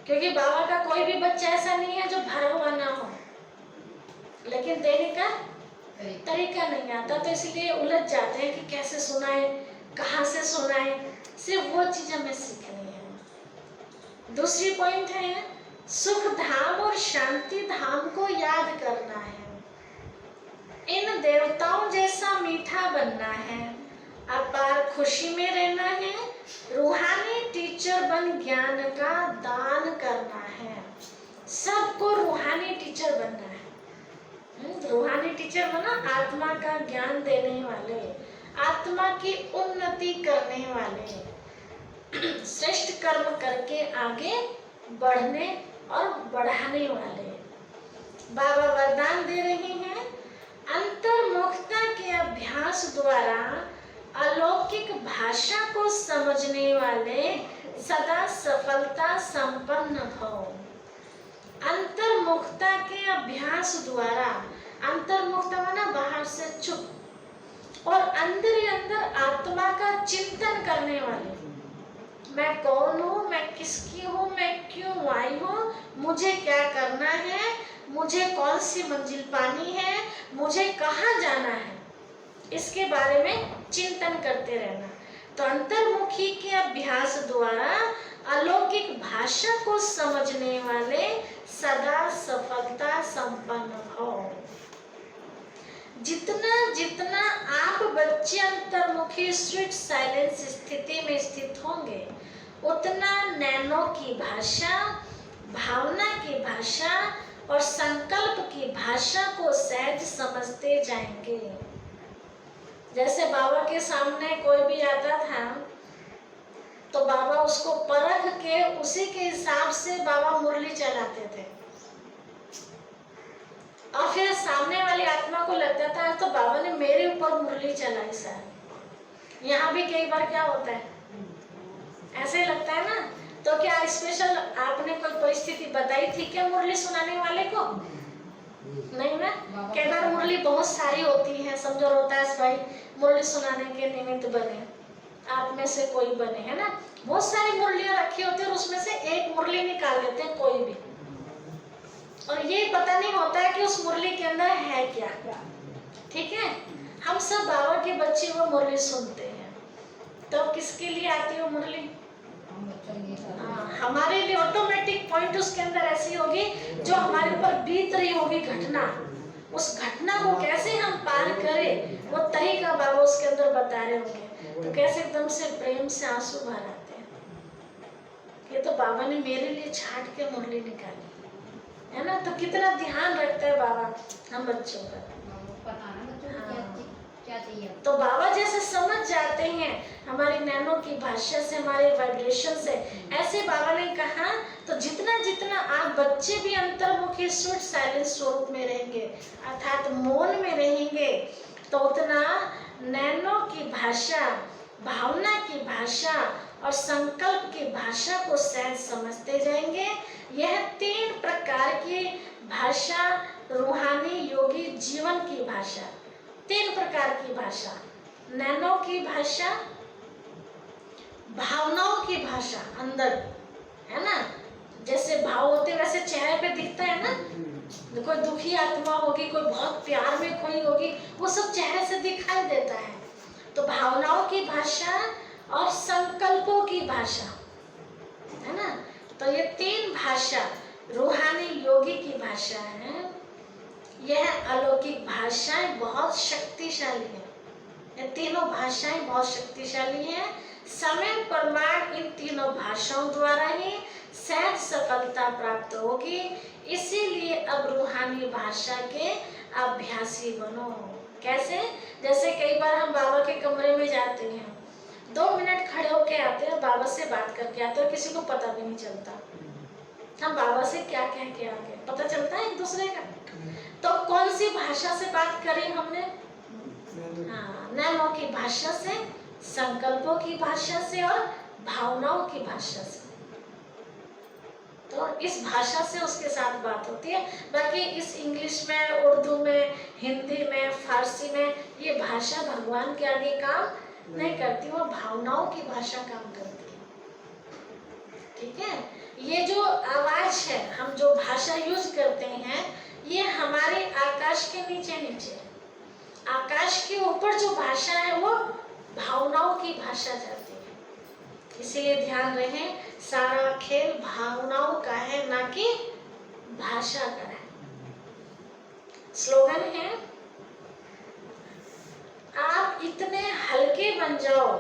क्योंकि बाबा का कोई भी बच्चा ऐसा नहीं है जो भरा हुआ ना हो, लेकिन देने का तरीका नहीं आता, तो इसलिए उलझ जाते हैं कि कैसे सुनाए, कहाँ से सुनाए। सिर्फ वो चीज हमें सीखनी है। दूसरी पॉइंट है, सुख धाम और शांति धाम को याद करना है। इन देवताओं जैसा मीठा बनना है, अपार खुशी में रहना है, रूहानी टीचर बन ज्ञान का दान करना है। सबको रूहानी टीचर बनना है। रूहानी टीचर बना, आत्मा का ज्ञान देने वाले, आत्मा की उन्नति करने वाले, श्रेष्ठ कर्म करके आगे बढ़ने और बढ़ाने वाले। बाबा वरदान दे रहे हैं, अंतर्मुखता के अभ्यास द्वारा अलौकिक भाषा को समझने वाले सदा सफलता संपन्न भव। अंतर्मुखता के अभ्यास द्वारा, अंतर्मुखता माना बाहर से चुप, और अंदर ही अंदर आत्मा का चिंतन करने वाले, मैं कौन हूँ, मैं किसकी हूँ, मैं क्यों आई हूँ, मुझे क्या करना है, मुझे कौन सी मंजिल पानी है, मुझे कहाँ जाना है, इसके बारे में चिंतन करते रहना। तो अंतर्मुखी के अभ्यास द्वारा अलौकिक भाषा को समझने वाले सदा सफलता संपन्न हो। जितना जितना आप बच्चे अंतर्मुखी स्वीट साइलेंस स्थिति में स्थित होंगे, उतना नैनो की भाषा, भावना की भाषा और संकल्प की भाषा को सहज समझते जाएंगे। जैसे बाबा के सामने कोई भी आता था तो बाबा उसको परख के उसी के हिसाब से बाबा मुरली चलाते थे, और फिर सामने वाली आत्मा को लगता था तो बाबा ने मेरे ऊपर मुरली चलाई सर। यहाँ भी कई बार क्या होता है, ऐसे लगता है ना, तो क्या स्पेशल आपने कोई परिस्थिति बताई थी क्या मुरली सुनाने वाले को? नहीं ना। कई बार मुरली बहुत सारी होती है, समझो रोहतास भाई मुरली सुनाने के निमित्त बने, आप में से कोई बने, है ना, बहुत सारी मुरलियां रखी होती है और उसमें से एक मुरली निकाल लेते हैं कोई भी, और ये पता नहीं होता है कि उस मुरली के अंदर है क्या। ठीक है, हम सब बाबा के बच्चे वो मुरली सुनते हैं, तो किसके लिए आती है वो मुरली? हमारे लिए ऑटोमेटिक पॉइंट उसके अंदर ऐसी होगी जो हमारे ऊपर बीत रही होगी घटना, उस घटना को कैसे हम पार करें वो तरीका बाबा उसके अंदर बता रहे होंगे। तो कैसे एकदम से प्रेम से आंसू भर आते हैं, ये तो बाबा ने मेरे लिए छाट के मुरली निकाली है ना। तो कितना ध्यान रखता है बाबा हम बच्चों का, पता ना बच्चों को क्या चाहिए। तो बाबा जैसे समझ जाते हैं हमारी नैनो की भाषा से, हमारे वाइब्रेशन से, ऐसे बाबा ने कहा तो जितना जितना आप बच्चे भी अंतर्मुखी शुद्ध साइलेंस स्वरूप में रहेंगे अर्थात मौन में रहेंगे, तो उतना नैनो की भाषा, भावना की भाषा और संकल्प की भाषा को सहज समझते जाएंगे। यह 3 प्रकार की भाषा रूहानी योगी जीवन की भाषा, 3 प्रकार की भाषा, नैनो की भाषा, भावनाओं की भाषा अंदर, है ना, जैसे भाव होते वैसे चेहरे पे दिखता है ना, कोई दुखी आत्मा होगी, कोई बहुत प्यार में खोई होगी, वो सब चेहरे से दिखाई देता है। तो भावनाओं की भाषा और संकल्पों की भाषा, है ना, तो ये 3 भाषा रूहानी योगी की भाषा है। यह अलौकिक भाषाएं बहुत शक्तिशाली है, ये तीनों भाषाएं बहुत शक्तिशाली हैं। समय प्रमाण इन तीनों भाषाओं द्वारा ही सहज सफलता प्राप्त होगी, इसीलिए अब रूहानी भाषा के अभ्यासी बनो। कैसे? जैसे कई बार हम बाबा के कमरे में जाते हैं, 2 मिनट खड़े होके आते हैं, बाबा से बात करके आते हैं, किसी को पता भी नहीं चलता हम बाबा से क्या कह के आ गए, पता चलता है एक दूसरे का। तो कौन सी भाषा से बात करी हमने? हाँ, नैनो की भाषा से, संकल्पों की भाषा से और भावनाओं की भाषा से। तो इस भाषा से उसके साथ बात होती है। बाकी इस इंग्लिश में, उर्दू में, हिंदी में, फारसी में ये भाषा भगवान के आगे काम नहीं करती, वो भावनाओं की भाषा काम करती है। ठीक है, ये जो आवाज है, हम जो भाषा यूज करते हैं, ये हमारे आकाश के नीचे नीचे, आकाश के ऊपर जो भाषा है वो भावनाओं की भाषा जाती है। इसलिए ध्यान रहे, सारा खेल भावनाओं का है, ना कि भाषा का है। स्लोगन है, आप इतने हल्के बन जाओ।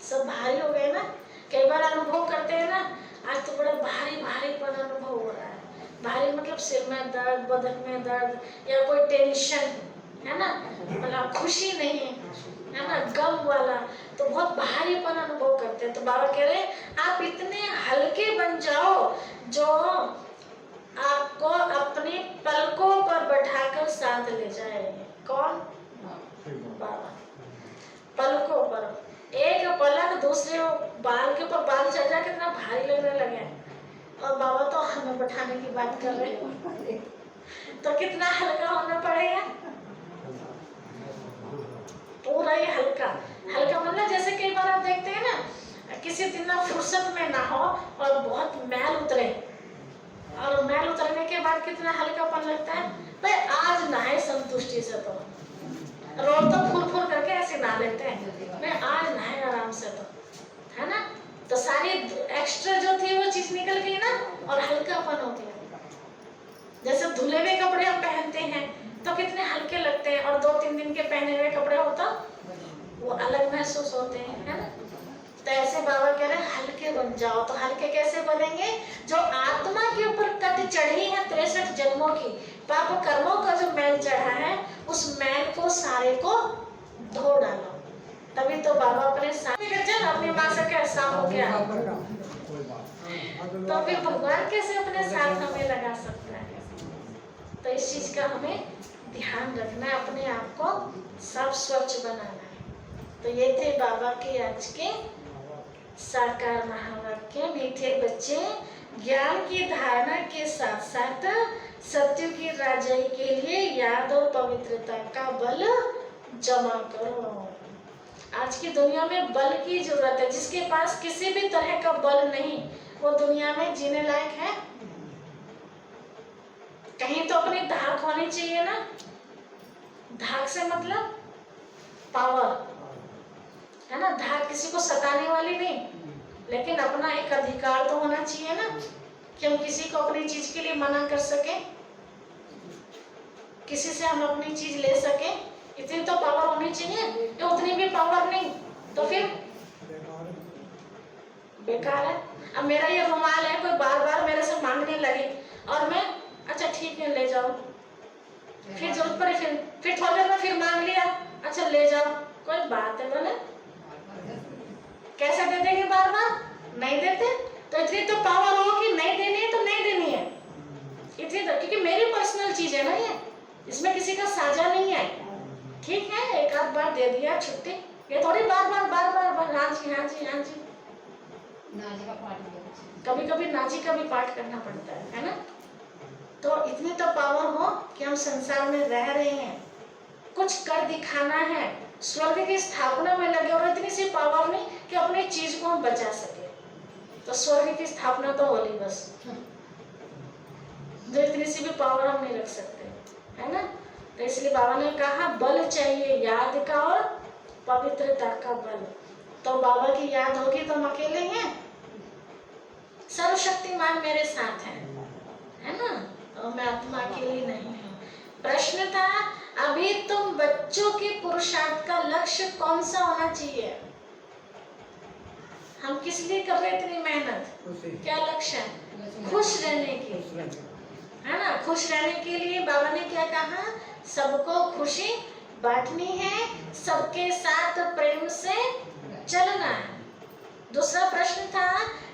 सब भारी हो गए ना, कई बार अनुभव करते हैं ना, आज तो बड़ा भारी भारीपन अनुभव हो रहा है। भारी मतलब सिर में दर्द, बदन में दर्द, या कोई टेंशन है ना, मतलब खुशी नहीं है ना, गम वाला, तो बहुत भारीपन अनुभव करते हैं। तो बाबा कह रहे हैं आप इतने हल्के बन जाओ जो आपको अपनी पलकों पर बैठाकर साथ ले जाएंगे। कौन? बाबा। पलकों पर, एक पलक दूसरे बाल के ऊपर बाल चढ़ जाए, कितना भारी लगने लगे, और बाबा तो हमें बैठाने की बात कर रहे हैं, तो कितना हल्का होना पड़ेगा। पूरा ही हल्का, हल्का मतलब जैसे कई बार आप देखते हैं ना किसी दिन ना फुर्सत में ना हो और बहुत मैल उतरे, और मैल उतरने के बाद कितना हल्कापन लगता है, भाई आज नहाए संतुष्टि से, तो रोज तो फुर फुर करके ऐसे नहा लेते हैं, मैं आज नहाए आराम से, तो है ना, तो सारी एक्स्ट्रा जो थी वो चीज निकल गई ना, और हल्कापन हो गया। जैसे धुले हुए कपड़े हम पहनते हैं तो कितने हल्के लगते हैं, और 2-3 दिन के पहने हुए कपड़े हो तो वो अलग महसूस होते हैं, है ना। तो ऐसे बाबा कह रहे हैं हल्के बन जाओ। तो हल्के कैसे बनेंगे? जो आत्मा के ऊपर कट चढ़ी है 63 जन्मों की पाप कर्मों का जो मैल चढ़ा है, उस मैल को सारे को धो डालो। तभी तो बाबा अपने साथ अपनी माँ से कैसा हो गया, तो फिर भगवान कैसे अपने साथ हमें लगा सकता है। तो इस चीज का हमें ध्यान रखना है, अपने आप को साफ स्वच्छ बनाना है। तो ये थे बाबा के आज के साकार महावाक्य। मीठे बच्चे, ज्ञान की धारणा के साथ साथ सत्य की राजाई के लिए याद और पवित्रता का बल जमा करो। आज की दुनिया में बल की जरूरत है। जिसके पास किसी भी तरह का बल नहीं, वो दुनिया में जीने लायक है? कहीं तो अपनी धाक होनी चाहिए ना। धाक से मतलब पावर, है ना। धाक किसी को सताने वाली नहीं, लेकिन अपना एक अधिकार तो होना चाहिए ना, कि हम किसी को अपनी चीज के लिए मना कर सके, किसी से हम अपनी चीज ले सके। इतनी तो पावर होनी चाहिए। तो उतनी भी पावर नहीं तो फिर बेकार है। अब मेरा ये रुमाल है, कोई बार बार मेरे से मांगने लगे और मैं अच्छा ठीक है ले जाओ, फिर जरूरत पड़े फिर थोड़ी देर में फिर मांग लिया, अच्छा ले जाओ, कोई बात है बोले? कैसे दे देंगे? बार बार नहीं देते। तो इतनी तो पावर हो कि नहीं देनी है तो नहीं देनी है, इतनी तो, क्योंकि मेरी पर्सनल चीज है ना, ये इसमें किसी का साझा नहीं है। ठीक है, एक आध बार दे दिया छुट्टी, ये थोड़ी बार बार हाँ जी हाँ जी हाँ जी। नाजी का पाठ, कभी कभी नाजी का भी पाठ करना पड़ता है ना। तो इतनी तो पावर हो कि हम संसार में रह रहे हैं, कुछ कर दिखाना है, स्वर्ग की स्थापना में लगे, और इतनी सी पावर नहीं कि अपनी चीज को हम बचा सके। तो स्वर्ग की स्थापना तो होली बस, जो इतनी सी भी पावर हम नहीं रख सकते, है ना। तो इसलिए बाबा ने कहा बल चाहिए, याद का और पवित्रता का बल। तो बाबा की याद होगी तो हम अकेले हैं, सर्वशक्तिमान मेरे साथ है ना। तो मैं आत्मा अकेली नहीं हूँ। प्रश्न था, अभी तुम बच्चों के पुरुषार्थ का लक्ष्य कौन सा होना चाहिए? हम किस लिए कर रहे इतनी मेहनत? क्या लक्ष्य है? खुश रहने के लिए, है ना। खुश रहने के लिए बाबा ने क्या कहा? सबको खुशी बांटनी है, सबके साथ प्रेम से चलना है। दूसरा प्रश्न था,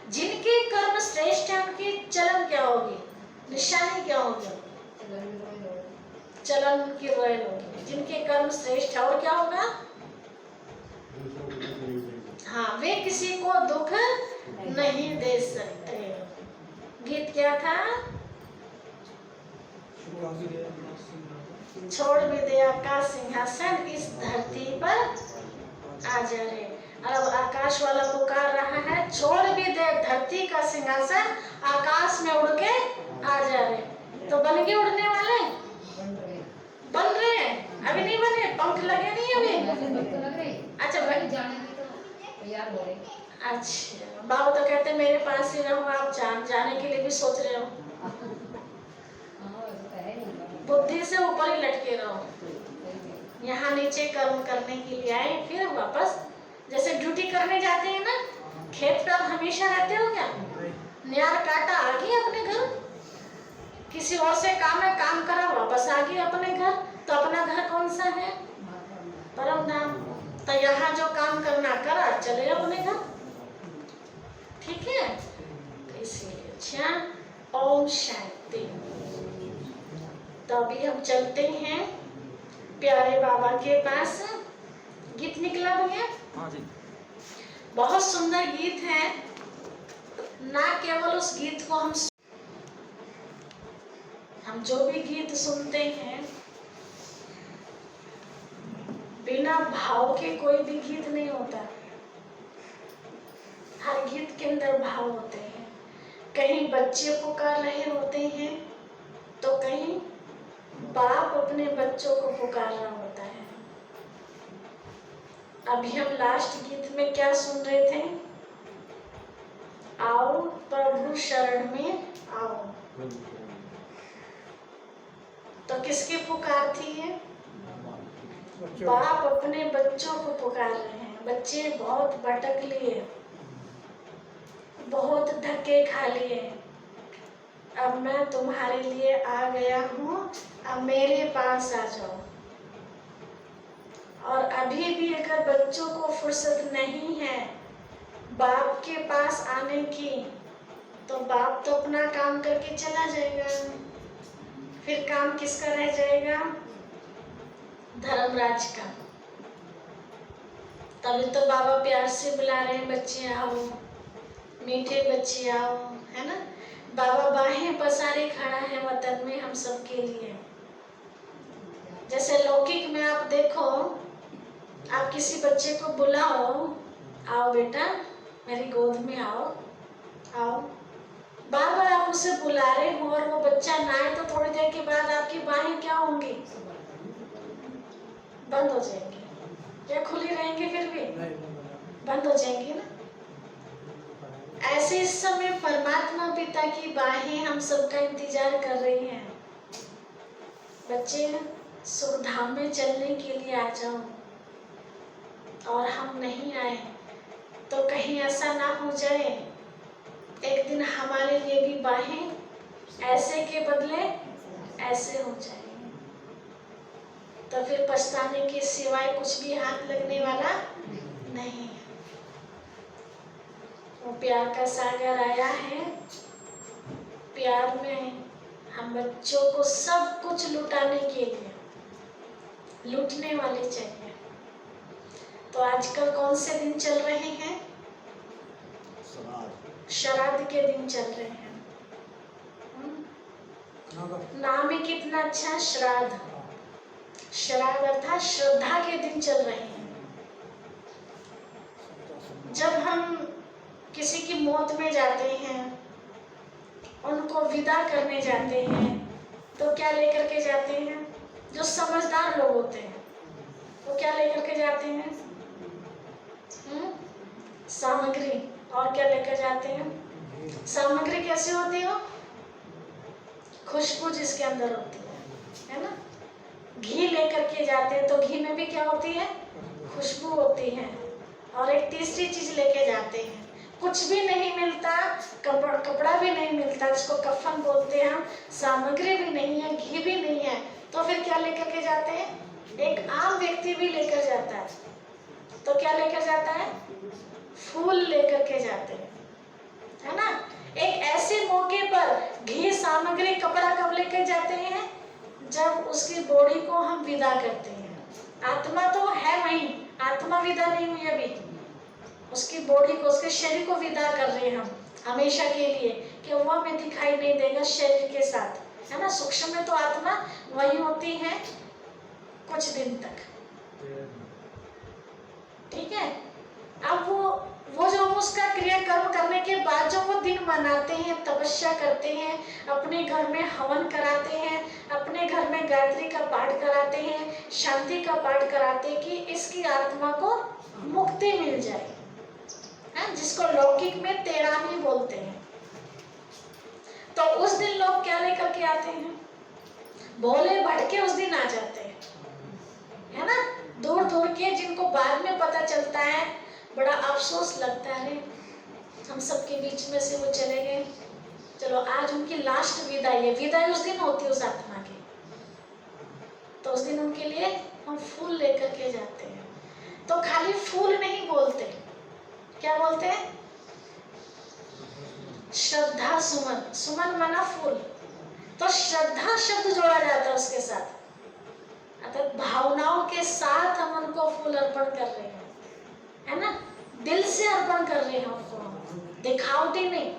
जिनके कर्म श्रेष्ठ है उनकी चलन क्या होगी, निशानी क्या होगी? चलन उनकी रोयल होगी। जिनके कर्म श्रेष्ठ है और क्या होगा? हाँ, वे किसी को दुख नहीं दे सकते। गीत क्या था? छोड़ भी दया का सिंहासन, इस धरती पर आ जा रे। अब आकाश वाला पुकार रहा है, छोड़ भी दे धरती का सिंहासन, आकाश में उड़ के आ जा रे। तो बन गए उड़ने वाले? बन रहे हैं? अभी नहीं बने, पंख लगे नहीं अभी? अच्छा भाई जाने की तो तैयार हो रहे। अच्छा, बाबा तो कहते मेरे पास ही रहो, आप जाने के लिए भी सोच रहे हो। बुद्धि से ऊपर ही लटके रहो। यहाँ नीचे कर्म करने के लिए आए, फिर वापस जैसे ड्यूटी करने जाते हैं ना, खेत पे आप हमेशा रहते हो क्या? न्यार काटा आ गई अपने घर, किसी और से काम है, काम करा वापस आ गई अपने घर। तो अपना घर कौन सा है? परम धाम। तो यहाँ जो काम करना करा, चले अपने घर। ठीक है, इसीलिए अच्छा। ओम शांति। तो अभी हम चलते हैं प्यारे बाबा के पास। गीत निकला भैया? हाँ जी। बहुत सुंदर गीत है ना। केवल उस गीत को हम जो भी गीत सुनते हैं, बिना भाव के कोई भी गीत नहीं होता। अमृत के अंदर भाव होते हैं। कहीं बच्चे पुकार रहे होते हैं तो कहीं बाप अपने बच्चों को पुकार रहा होता है। अभी हम लास्ट गीत में क्या सुन रहे थे? आओ प्रभु शरण में आओ। तो किसकी पुकार थी ये? बाप अपने बच्चों को पुकार रहे हैं। बच्चे बहुत भटक लिए, बहुत धक्के खा लिए, अब मैं तुम्हारे लिए आ गया हूँ, अब मेरे पास आ जाओ। और अभी भी अगर बच्चों को फुर्सत नहीं है बाप के पास आने की, तो बाप तो अपना काम करके चला जाएगा, फिर काम किसका रह जाएगा? धर्मराज का। तभी तो बाबा प्यार से बुला रहे हैं, बच्चे आओ, मीठे बच्चे आओ, है ना। बाबा बाहें पसारे खड़ा है वतन में हम सब के लिए। जैसे लौकिक में आप देखो, आप किसी बच्चे को बुलाओ, आओ बेटा मेरी गोद में आओ, आओ, बार बार आप उसे बुला रहे हो और वो बच्चा ना आए तो थोड़ी देर के बाद आपकी बाहें क्या होंगी? बंद हो जाएंगी या खुली रहेंगी? फिर भी बंद हो जाएंगी ना। ऐसे इस समय परमात्मा पिता की बाहें हम सबका इंतजार कर रही हैं। बच्चे सुखधाम में चलने के लिए आ जाओ, और हम नहीं आए तो कहीं ऐसा ना हो जाए एक दिन हमारे लिए भी बाहें ऐसे के बदले ऐसे हो जाए, तो फिर पछताने के सिवाय कुछ भी हाथ लगने वाला नहीं है। वो प्यार का सागर आया है, प्यार में हम बच्चों को सब कुछ लुटाने के लिए लूटने वाले चाहिए। तो आजकल कौन से दिन चल रहे हैं? श्राद्ध के दिन चल रहे हैं। नाम ही कितना अच्छा, श्राद्ध। श्राद्ध अर्थात श्रद्धा के दिन चल रहे हैं। जब हम किसी की मौत में जाते हैं, उनको विदा करने जाते हैं, तो क्या लेकर के जाते हैं? जो समझदार लोग होते हैं वो क्या लेकर के जाते हैं? सामग्री। और क्या लेकर जाते हैं? सामग्री कैसे होती हो? खुशबू जिसके अंदर होती है ना। घी लेकर के जाते हैं तो घी में भी क्या होती है? खुशबू होती है। और एक तीसरी चीज लेके जाते हैं, कुछ भी नहीं मिलता, कपड़ा भी नहीं मिलता, जिसको कफन बोलते हैं हम, सामग्री भी नहीं है, घी भी नहीं है, तो फिर क्या लेकर के जाते हैं? एक आम व्यक्ति भी लेकर जाता है तो क्या लेकर जाता है? फूल लेकर के जाते हैं, है ना। एक ऐसे मौके पर घी, सामग्री, कपड़ा कब लेकर जाते हैं? जब उसकी बॉडी को हम विदा करते हैं। आत्मा तो है वहीं, आत्मा विदा नहीं हुई अभी, उसकी बॉडी को, उसके शरीर को विदा कर रहे हैं हम हमेशा के लिए, कि वो हमें दिखाई नहीं देगा शरीर के साथ, है ना। सूक्ष्म में तो आत्मा वही होती है कुछ दिन तक, ठीक है। अब वो जो हम उसका क्रियाकर्म करने के बाद जो वो दिन मनाते हैं, तपस्या करते हैं, अपने घर में हवन कराते हैं, अपने घर में गायत्री का पाठ कराते हैं, शांति का पाठ कराते हैं कि इसकी आत्मा को मुक्ति मिल जाए, है, जिसको लौकिक में तेरामी बोलते हैं। तो उस दिन लोग क्या लेकर के आते हैं? भोले भटके उस दिन आ जाते हैं, है ना। दूर दूर के, जिनको बाद में पता चलता है, बड़ा अफसोस लगता है, हम सबके बीच में से वो चले गए। चलो आज उनकी लास्ट विदाई है, विदाई उस दिन होती है उस आत्मा की, तो उस दिन उनके लिए हम फूल लेकर के जाते हैं। तो खाली फूल नहीं बोलते, क्या बोलते हैं? श्रद्धा सुमन। सुमन माना फूल, तो श्रद्धा शब्द जोड़ा जाता है उसके साथ, अर्थात भावनाओं के साथ हम उनको फूल अर्पण कर रहे हैं, है ना। दिल से अर्पण कर रहे हैं उनको, दिखावटी नहीं।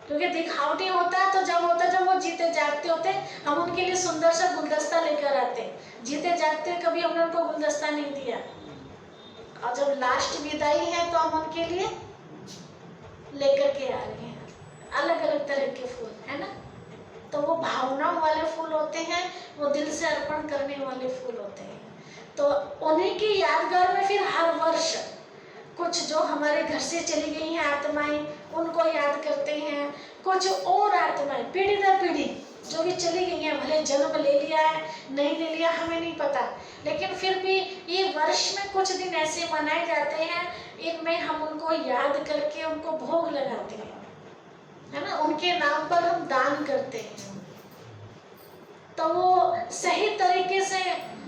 क्योंकि दिखावटी होता है तो जब होता है जब वो जीते जागते होते, हम उनके लिए सुंदर सा गुलदस्ता लेकर आते। जीते जागते कभी हमने उनको गुलदस्ता नहीं दिया, और जब लास्ट विदाई है तो हम उनके लिए लेकर के आ रहे हैं, अलग अलग तरह के फूल, है ना। तो वो भावनाओं वाले फूल होते हैं, वो दिल से अर्पण करने वाले फूल होते हैं। तो उन्हीं की यादगार में फिर हर वर्ष कुछ जो हमारे घर से चली गई हैं आत्माएं, उनको याद करते हैं। कुछ और आत्माएं पीढ़ी दर पीढ़ी जो भी चली गई हैं, भले जन्म ले लिया है नहीं ले लिया हमें नहीं पता, लेकिन फिर भी ये वर्ष में कुछ दिन ऐसे मनाए जाते हैं, इनमें हम उनको याद करके उनको भोग लगाते हैं, है ना। उनके नाम पर हम दान करते हैं। तो वो सही तरीके से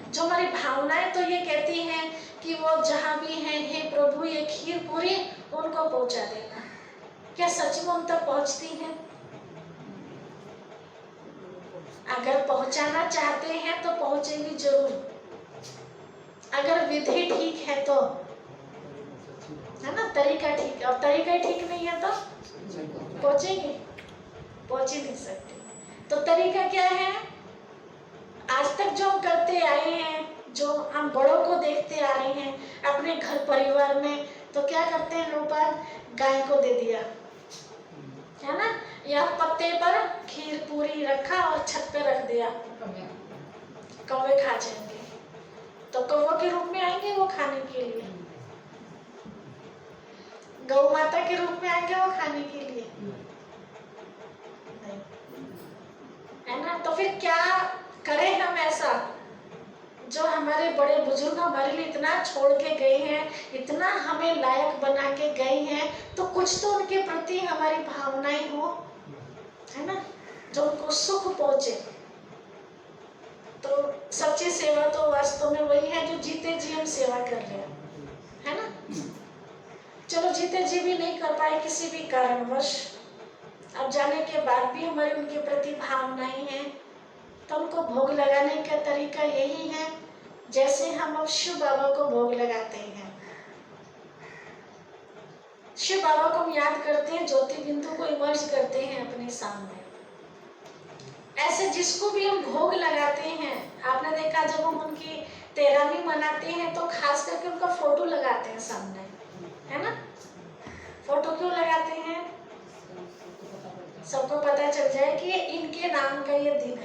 जो हमारी भावनाएं तो ये कहती हैं कि वो जहाँ भी हैं, हे प्रभु ये खीर पूरी उनको पहुंचा देना। क्या सच में उन तक पहुंचती है? अगर पहुंचाना चाहते हैं तो पहुंचेगी जरूर, अगर विधि ठीक है तो, है ना, तरीका ठीक है। और तरीका ठीक नहीं है तो पहुंचेगी, पहुंच ही नहीं सकती। तो तरीका क्या है? आज तक जो हम करते आए हैं, जो हम बड़ों को देखते आ रहे हैं अपने घर परिवार में, तो क्या करते हैं लोग बाग, गाय को दे दिया, है ना, या पत्ते पर खीर पूरी रखा और छत पे रख दिया, कौवे खा जाएंगे। तो कौवे के रूप में आएंगे वो खाने के लिए, गौ माता के रूप में आएंगे वो खाने के लिए नहीं, है ना। तो फिर क्या करें हम ऐसा? जो हमारे बड़े बुजुर्ग हमारे लिए इतना छोड़ के गए हैं, इतना हमें लायक बना के गए हैं, तो कुछ तो उनके प्रति हमारी भावनाएं हो, है ना, जो उनको सुख पहुंचे। तो सच्ची सेवा तो वास्तव में वही है जो जीते जी हम सेवा कर रहे हैं, है ना। चलो जीते जी भी नहीं कर पाए किसी भी कारणवश, अब जाने के बाद भी हमारी उनके प्रति भावनाएं हैं, तो उनको भोग लगाने का तरीका यही है जैसे हम अब शिव बाबा को भोग लगाते हैं। शिव बाबा को हम याद करते हैं, ज्योति बिंदु को इमर्ज करते हैं अपने सामने। ऐसे जिसको भी हम भोग लगाते हैं, आपने देखा जब हम उनकी 13वीं मनाते हैं तो खास करके उनका फोटो लगाते हैं सामने, है ना। फोटो क्यों लगाते हैं? सबको पता चल जाए कि ये इनके नाम का ये दिन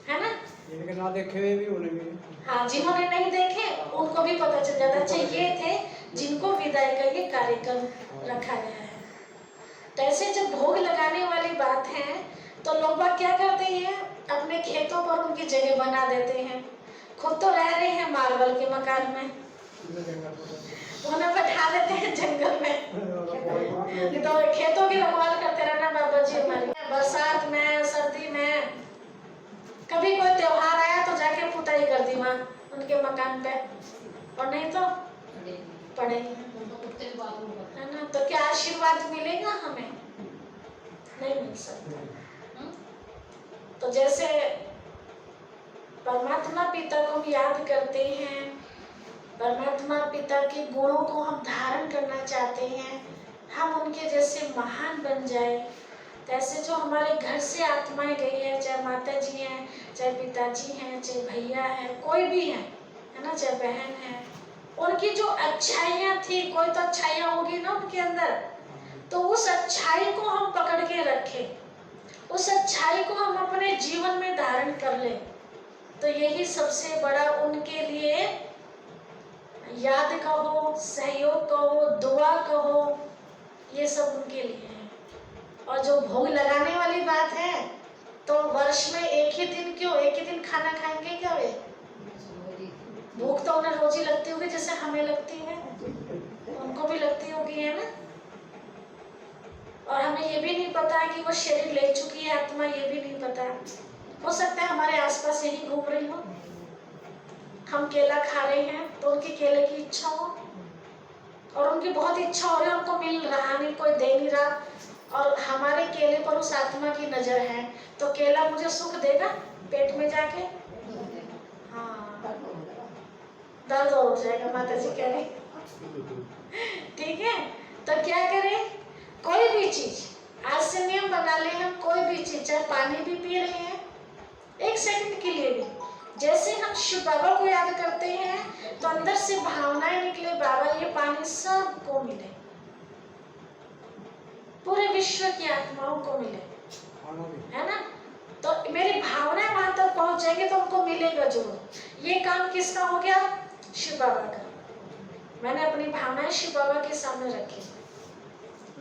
है ना। इनके ना देखे हुए भी होंगे, हाँ, जिन्होंने नहीं देखे उनको भी पता चल जाता। अच्छा ये थे जिनको विदाई का ये कार्यक्रम रखा गया है। तो ऐसे जब भोग लगाने वाली बात है तो लोग बाग क्या करते हैं, अपने खेतों पर उनकी जगह बना देते हैं। खुद तो रह रहे हैं मार्बल के मकान में, उन्हें बैठा देते हैं जंगल में, तो खेतों की रखवाल करते रहना बाबा जी हमारी। बरसात में, सर्दी में, कभी कोई त्योहार आया तो जाके पुताई कर दी वहाँ उनके मकान पे, और नहीं तो पड़ेगी, है ना। तो क्या आशीर्वाद मिलेगा हमें? नहीं मिल सकता। तो जैसे परमात्मा पिता को हम याद करते हैं, परमात्मा पिता के गुणों को हम धारण करना चाहते हैं, हम उनके जैसे महान बन जाए। ऐसे जो हमारे घर से आत्माएं गई है, चाहे माता जी हैं, चाहे पिताजी हैं, चाहे भैया हैं, कोई भी है ना, चाहे बहन है, उनकी जो अच्छाइयाँ थी, कोई तो अच्छाइयाँ होगी ना उनके अंदर, तो उस अच्छाई को हम पकड़ के रखें, उस अच्छाई को हम अपने जीवन में धारण कर लें। तो यही सबसे बड़ा उनके लिए याद कहो, सहयोग कहो, दुआ कहो, ये सब उनके लिए है। और जो भोग लगाने वाली बात है, तो वर्ष में एक ही दिन क्यों, एक ही दिन खाना खाएंगे क्या वे? भूख तो उन्हें रोज ही लगती होगी जैसे हमें लगती है, उनको भी लगती होगी, है ना। और हमें ये भी नहीं पता है कि वो शरीर ले चुकी है आत्मा, ये भी नहीं पता। हो सकता है हमारे आसपास यही घूम रही हो, हम केला खा रहे हैं तो उनकी केले की इच्छा हो, और उनकी बहुत इच्छा हो रही है, उनको मिल रहा नहीं, कोई दे नहीं रहा, और हमारे केले पर उस आत्मा की नजर है, तो केला मुझे सुख देगा पेट में जाके? हाँ, दर्द हो जाएगा, माता जी कह रही। ठीक है, तो क्या करें? कोई भी चीज आज से नियम बना ले, हम कोई भी चीज, चाहे पानी भी पी रहे हैं, एक सेकंड के लिए भी जैसे हम शिव बाबा को याद करते हैं तो अंदर से भावनाएं निकले, बाबा ये पानी सबको मिले, पूरे विश्व की आत्माओं को मिले, है ना। तो मेरी भावनाएं वहां तक पहुंच जाएंगे तो उनको मिलेगा जरूर। ये काम किसका हो गया? शिव बाबा का। मैंने अपनी भावनाएं शिव बाबा के सामने रखी।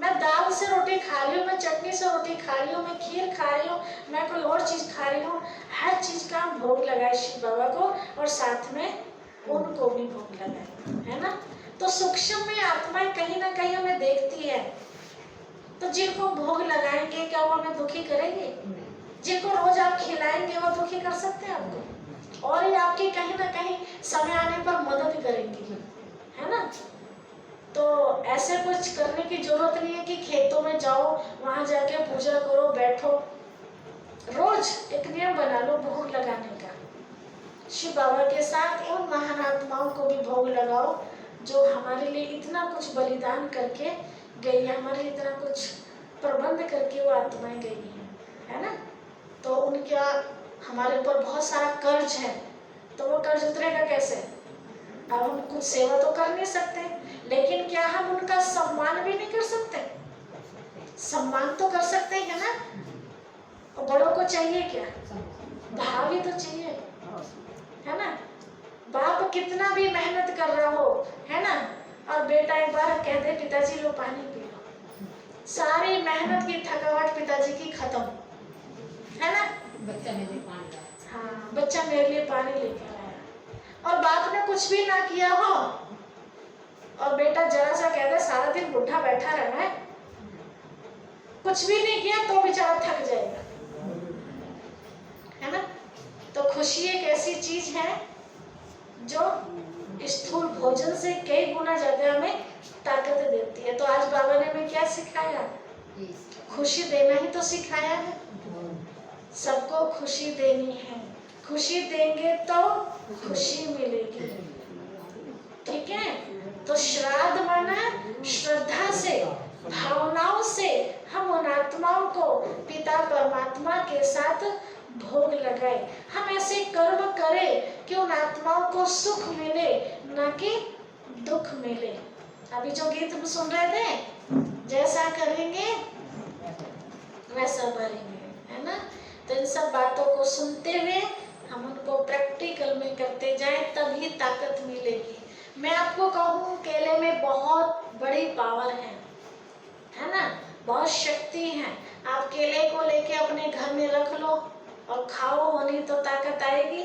मैं दाल से रोटी खा रही हूँ, मैं चटनी से रोटी खा रही हूँ, मैं खीर खा रही हूँ, मैं कोई और चीज खा रही हूँ, हर चीज का भोग लगाए शिव बाबा को, और साथ में उनको भी भोग लगाए, है ना। तो सूक्ष्म में आत्माएं कहीं ना कहीं हमें देखती है, तो जिनको भोग लगाएंगे क्या वो हमें दुखी करेंगे? जिनको रोज आप खिलाएंगे वो दुखी कर सकते हैं आपको, और ये आपकी कहीं ना कहीं समय आने पर मदद करेंगे, है ना। तो ऐसे कुछ करने की जरूरत नहीं है कि खेतों में जाओ, वहां जाके पूजा करो, बैठो। रोज एक नियम बना लो भोग लगाने का। शिव बाबा के साथ उन महान आत्माओं को भी भोग लगाओ जो हमारे लिए इतना कुछ बलिदान करके गई है, हमारे लिए इतना कुछ प्रबंध करके वो आत्माएं गई है ना। तो उनका हमारे ऊपर बहुत सारा कर्ज है, तो वो कर्ज उतरेगा कैसे? अब हम कुछ सेवा तो कर नहीं सकते, लेकिन क्या हम उनका सम्मान भी नहीं कर सकते? सम्मान तो कर सकते हैं ना। और बड़ों को चाहिए क्या? भाव ही तो चाहिए, है ना। बाप कितना भी मेहनत कर रहा हो, है ना, और बेटा एक बार कह दे पिताजी लो पानी पी लो, सारी मेहनत की थकावट पिताजी की खत्म, है ना। बच्चा मेरे लिए पानी लाया। हाँ, बच्चा मेरे लिए पानी लेकर आया, और बाप ने कुछ भी ना किया हो, और बेटा जरा सा कह दे सारा दिन बुढ़ा बैठा रहना है, कुछ भी नहीं किया तो बेचारा थक जाएगा, है ना। तो खुशी एक ऐसी चीज है जो स्थूल भोजन से कई गुना ज्यादा हमें ताकत देती है। तो आज बाबा ने हमें क्या सिखाया? खुशी देना ही तो सिखाया है। सबको खुशी देनी है, खुशी देंगे तो खुशी मिलेगी, ठीक है। तो श्राद्ध माना श्रद्धा से, भावनाओं से हम उन आत्माओं को पिता परमात्मा के साथ भोग लगाए। हम ऐसे कर्म करें कि उन आत्माओं को सुख मिले, ना कि दुख मिले। अभी जो गीत हम सुन रहे थे, जैसा करेंगे वैसा भरेंगे, है ना। तो इन सब बातों को सुनते हुए हम उनको प्रैक्टिकल में करते जाएं, तभी ताकत मिलेगी। मैं आपको कहूँ केले में बहुत बड़ी पावर है ना, बहुत शक्ति है। आप केले को लेके अपने घर में रख लो और खाओ, नहीं तो ताकत आएगी?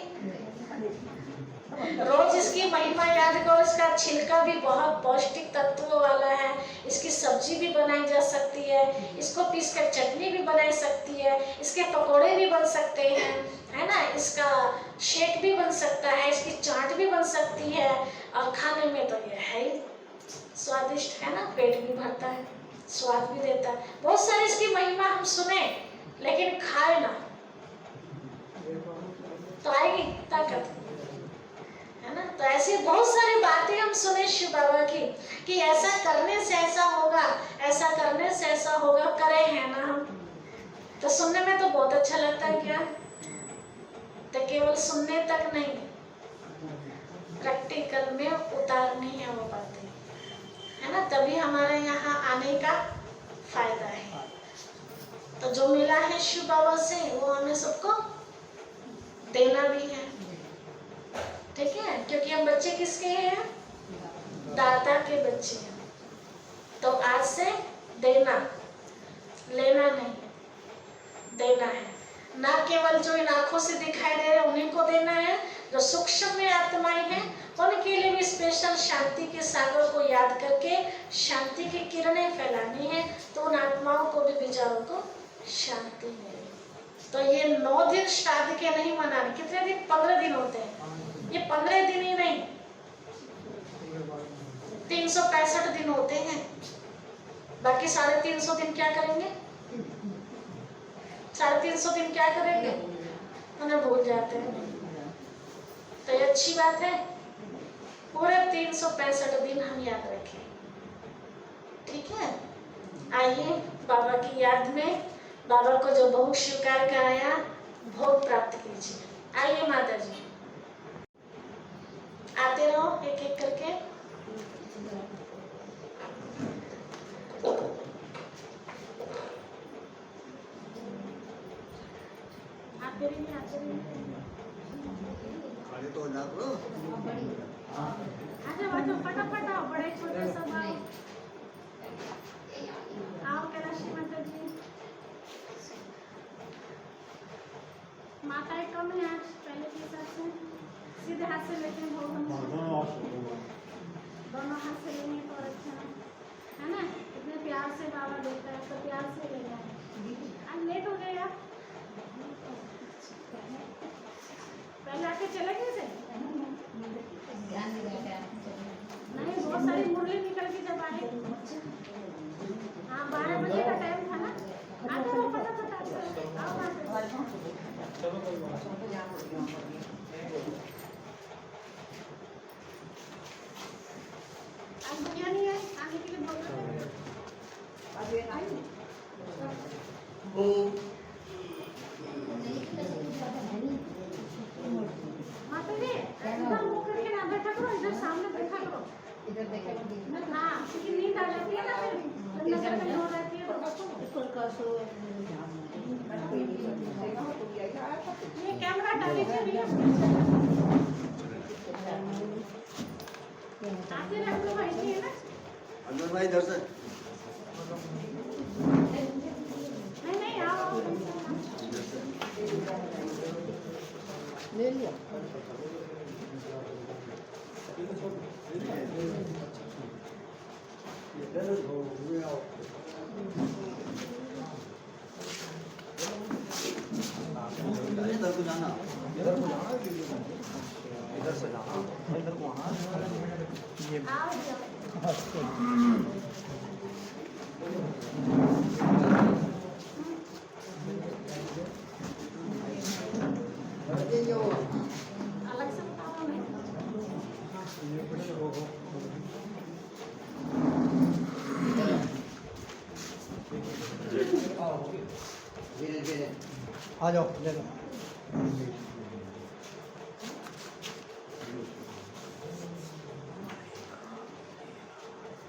रोज इसकी महिमा याद करो। इसका छिलका भी बहुत पौष्टिक तत्वों वाला है, इसकी सब्जी भी बनाई जा सकती है, इसको पीस कर चटनी भी बनाई सकती है, इसके पकोड़े भी बन सकते हैं, है ना। इसका शेक भी बन सकता है, इसकी चाट भी बन सकती है, और खाने में तो ये है ही स्वादिष्ट, है ना। पेट भी भरता है, स्वाद भी देता है। बहुत सारी इसकी महिमा हम सुने, लेकिन खाए ना तो आएगी ताकत, है ना। तो ऐसी बहुत सारी बातें हम सुने शिव बाबा की कि ऐसा करने से ऐसा होगा, ऐसा करने से ऐसा होगा, करे हैं ना हम। तो सुनने में तो बहुत अच्छा लगता है क्या? तो केवल सुनने तक नहीं, प्रैक्टिकल में उतारनी है वो बातें, है ना। तभी हमारे यहाँ आने का फायदा है। तो जो मिला है शिव बाबा से वो हमें सबको देना भी है, ठीक है। क्योंकि हम बच्चे किसके हैं? दाता के बच्चे हैं। तो आज से देना, लेना नहीं, देना है। ना केवल जो इन आंखों से दिखाई दे रहे उन्हीं को देना है, जो सूक्ष्म में आत्माएं हैं उनके लिए भी स्पेशल शांति के सागर को याद करके शांति की किरणें फैलानी है। तो उन आत्माओं को भी, विचारों को शांति मिले। तो ये 9 दिन श्राद्ध के नहीं मनाने। कितने दिन? 15 दिन होते हैं। ये 15 दिन ही नहीं, 365 दिन होते हैं। बाकी 350 दिन क्या करेंगे? 350 दिन क्या करेंगे? उन्हें भूल जाते हैं। तो ये अच्छी बात है, पूरे 365 दिन हम याद रखें, ठीक है। आइए बाबा की याद में, बाबा को जो भोग स्वीकार कराया, भोग प्राप्त कीजिए। आइए माता जी, आते रहो एक एक करके। आते रहिए आते रहिए। खड़े तो हो जा करो। आजा बच्चों फटाफट आओ, बड़े छोटे सब आओ। आओ कैलाशी माता जी। माताएं कम है आज पहले के हिसाब से। सीधे हाथ से लेते हैं भोग हम। दोनों हाथ से लेंगे तो अच्छा है ना। इतने प्यार से बाबा देता है तो प्यार से ले जाए। आज लेट हो गए आप, पहले आके चले गए थे। ध्यान नहीं देते नहीं, बहुत सारी मुरली निकल के जब आए। हाँ 12 बजे का टाइम था ना। आ जाओ फटाफट आओ वहाँ पे। चलो कोई बात नहीं। आज दुनिया नहीं है आने के लिए बोल रहे थे। माता जी इधर मुँह करके ना बैठा करो, इधर सामने बैठा करो। इधर देखो हाँ क्योंकि नींद आ जाती है ना, फिर नजर में हो रहती है तो। ये कैमरा डाली चाहिए आते रह लो भाई जी, है ना। अंदर भाई इधर से। नहीं नहीं आओ ले लिया इधर को जाना। इधर को जाना, इधर से जाना, इधर को आना। ये आओ जाओ। अलग से बताओ नहीं। धीरे धीरे। आ जाओ ले लो।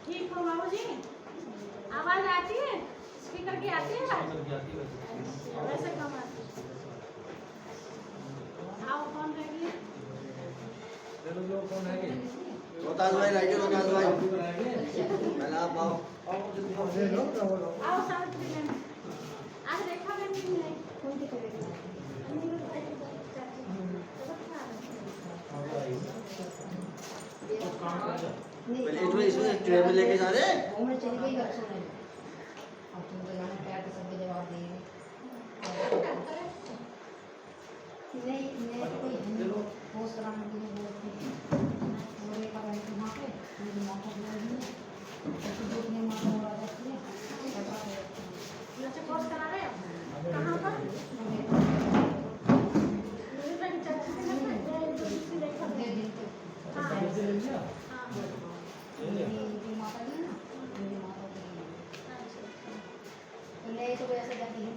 ठीक हो बाबू जी, आवाज आती है स्पीकर की आती है आवाज? वैसे कम आती है। आओ कौन रहेगी? ले लो जो कौन है ये? रोहतास भाई राइट, रोहतास भाई पहले आप आओ। आओ सावित्री बहन। आज देखा मैंने नहीं। कौन सी करेगी? पहले इसमें ट्रे में लेके जा रहे हैं। वो मैं चली गई रसोई में। अब तुम तो यहाँ प्यार के सबके जवाब देंगे नहीं मैं कोई पोस्ट कराने के लिए बोलती हूँ और एक बार आई थी वहाँ पे मेरी माँ को बोल दी तो दूसरी माँ को बोला जाती है अच्छा कोर्स करा रहे हो? कहाँ पर? मेरे भाई चाची के घर में है, जो दूसरी देखा दे है। दिन के हाँ ले लिया? हाँ मेरी माता जी ना मेरी माता जी अच्छा तो ले तो वैसे जाती है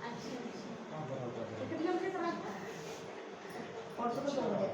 अच्छा अच्छा। हाँ, बराबर है। कितने बजे तक? परसों को 2 बजे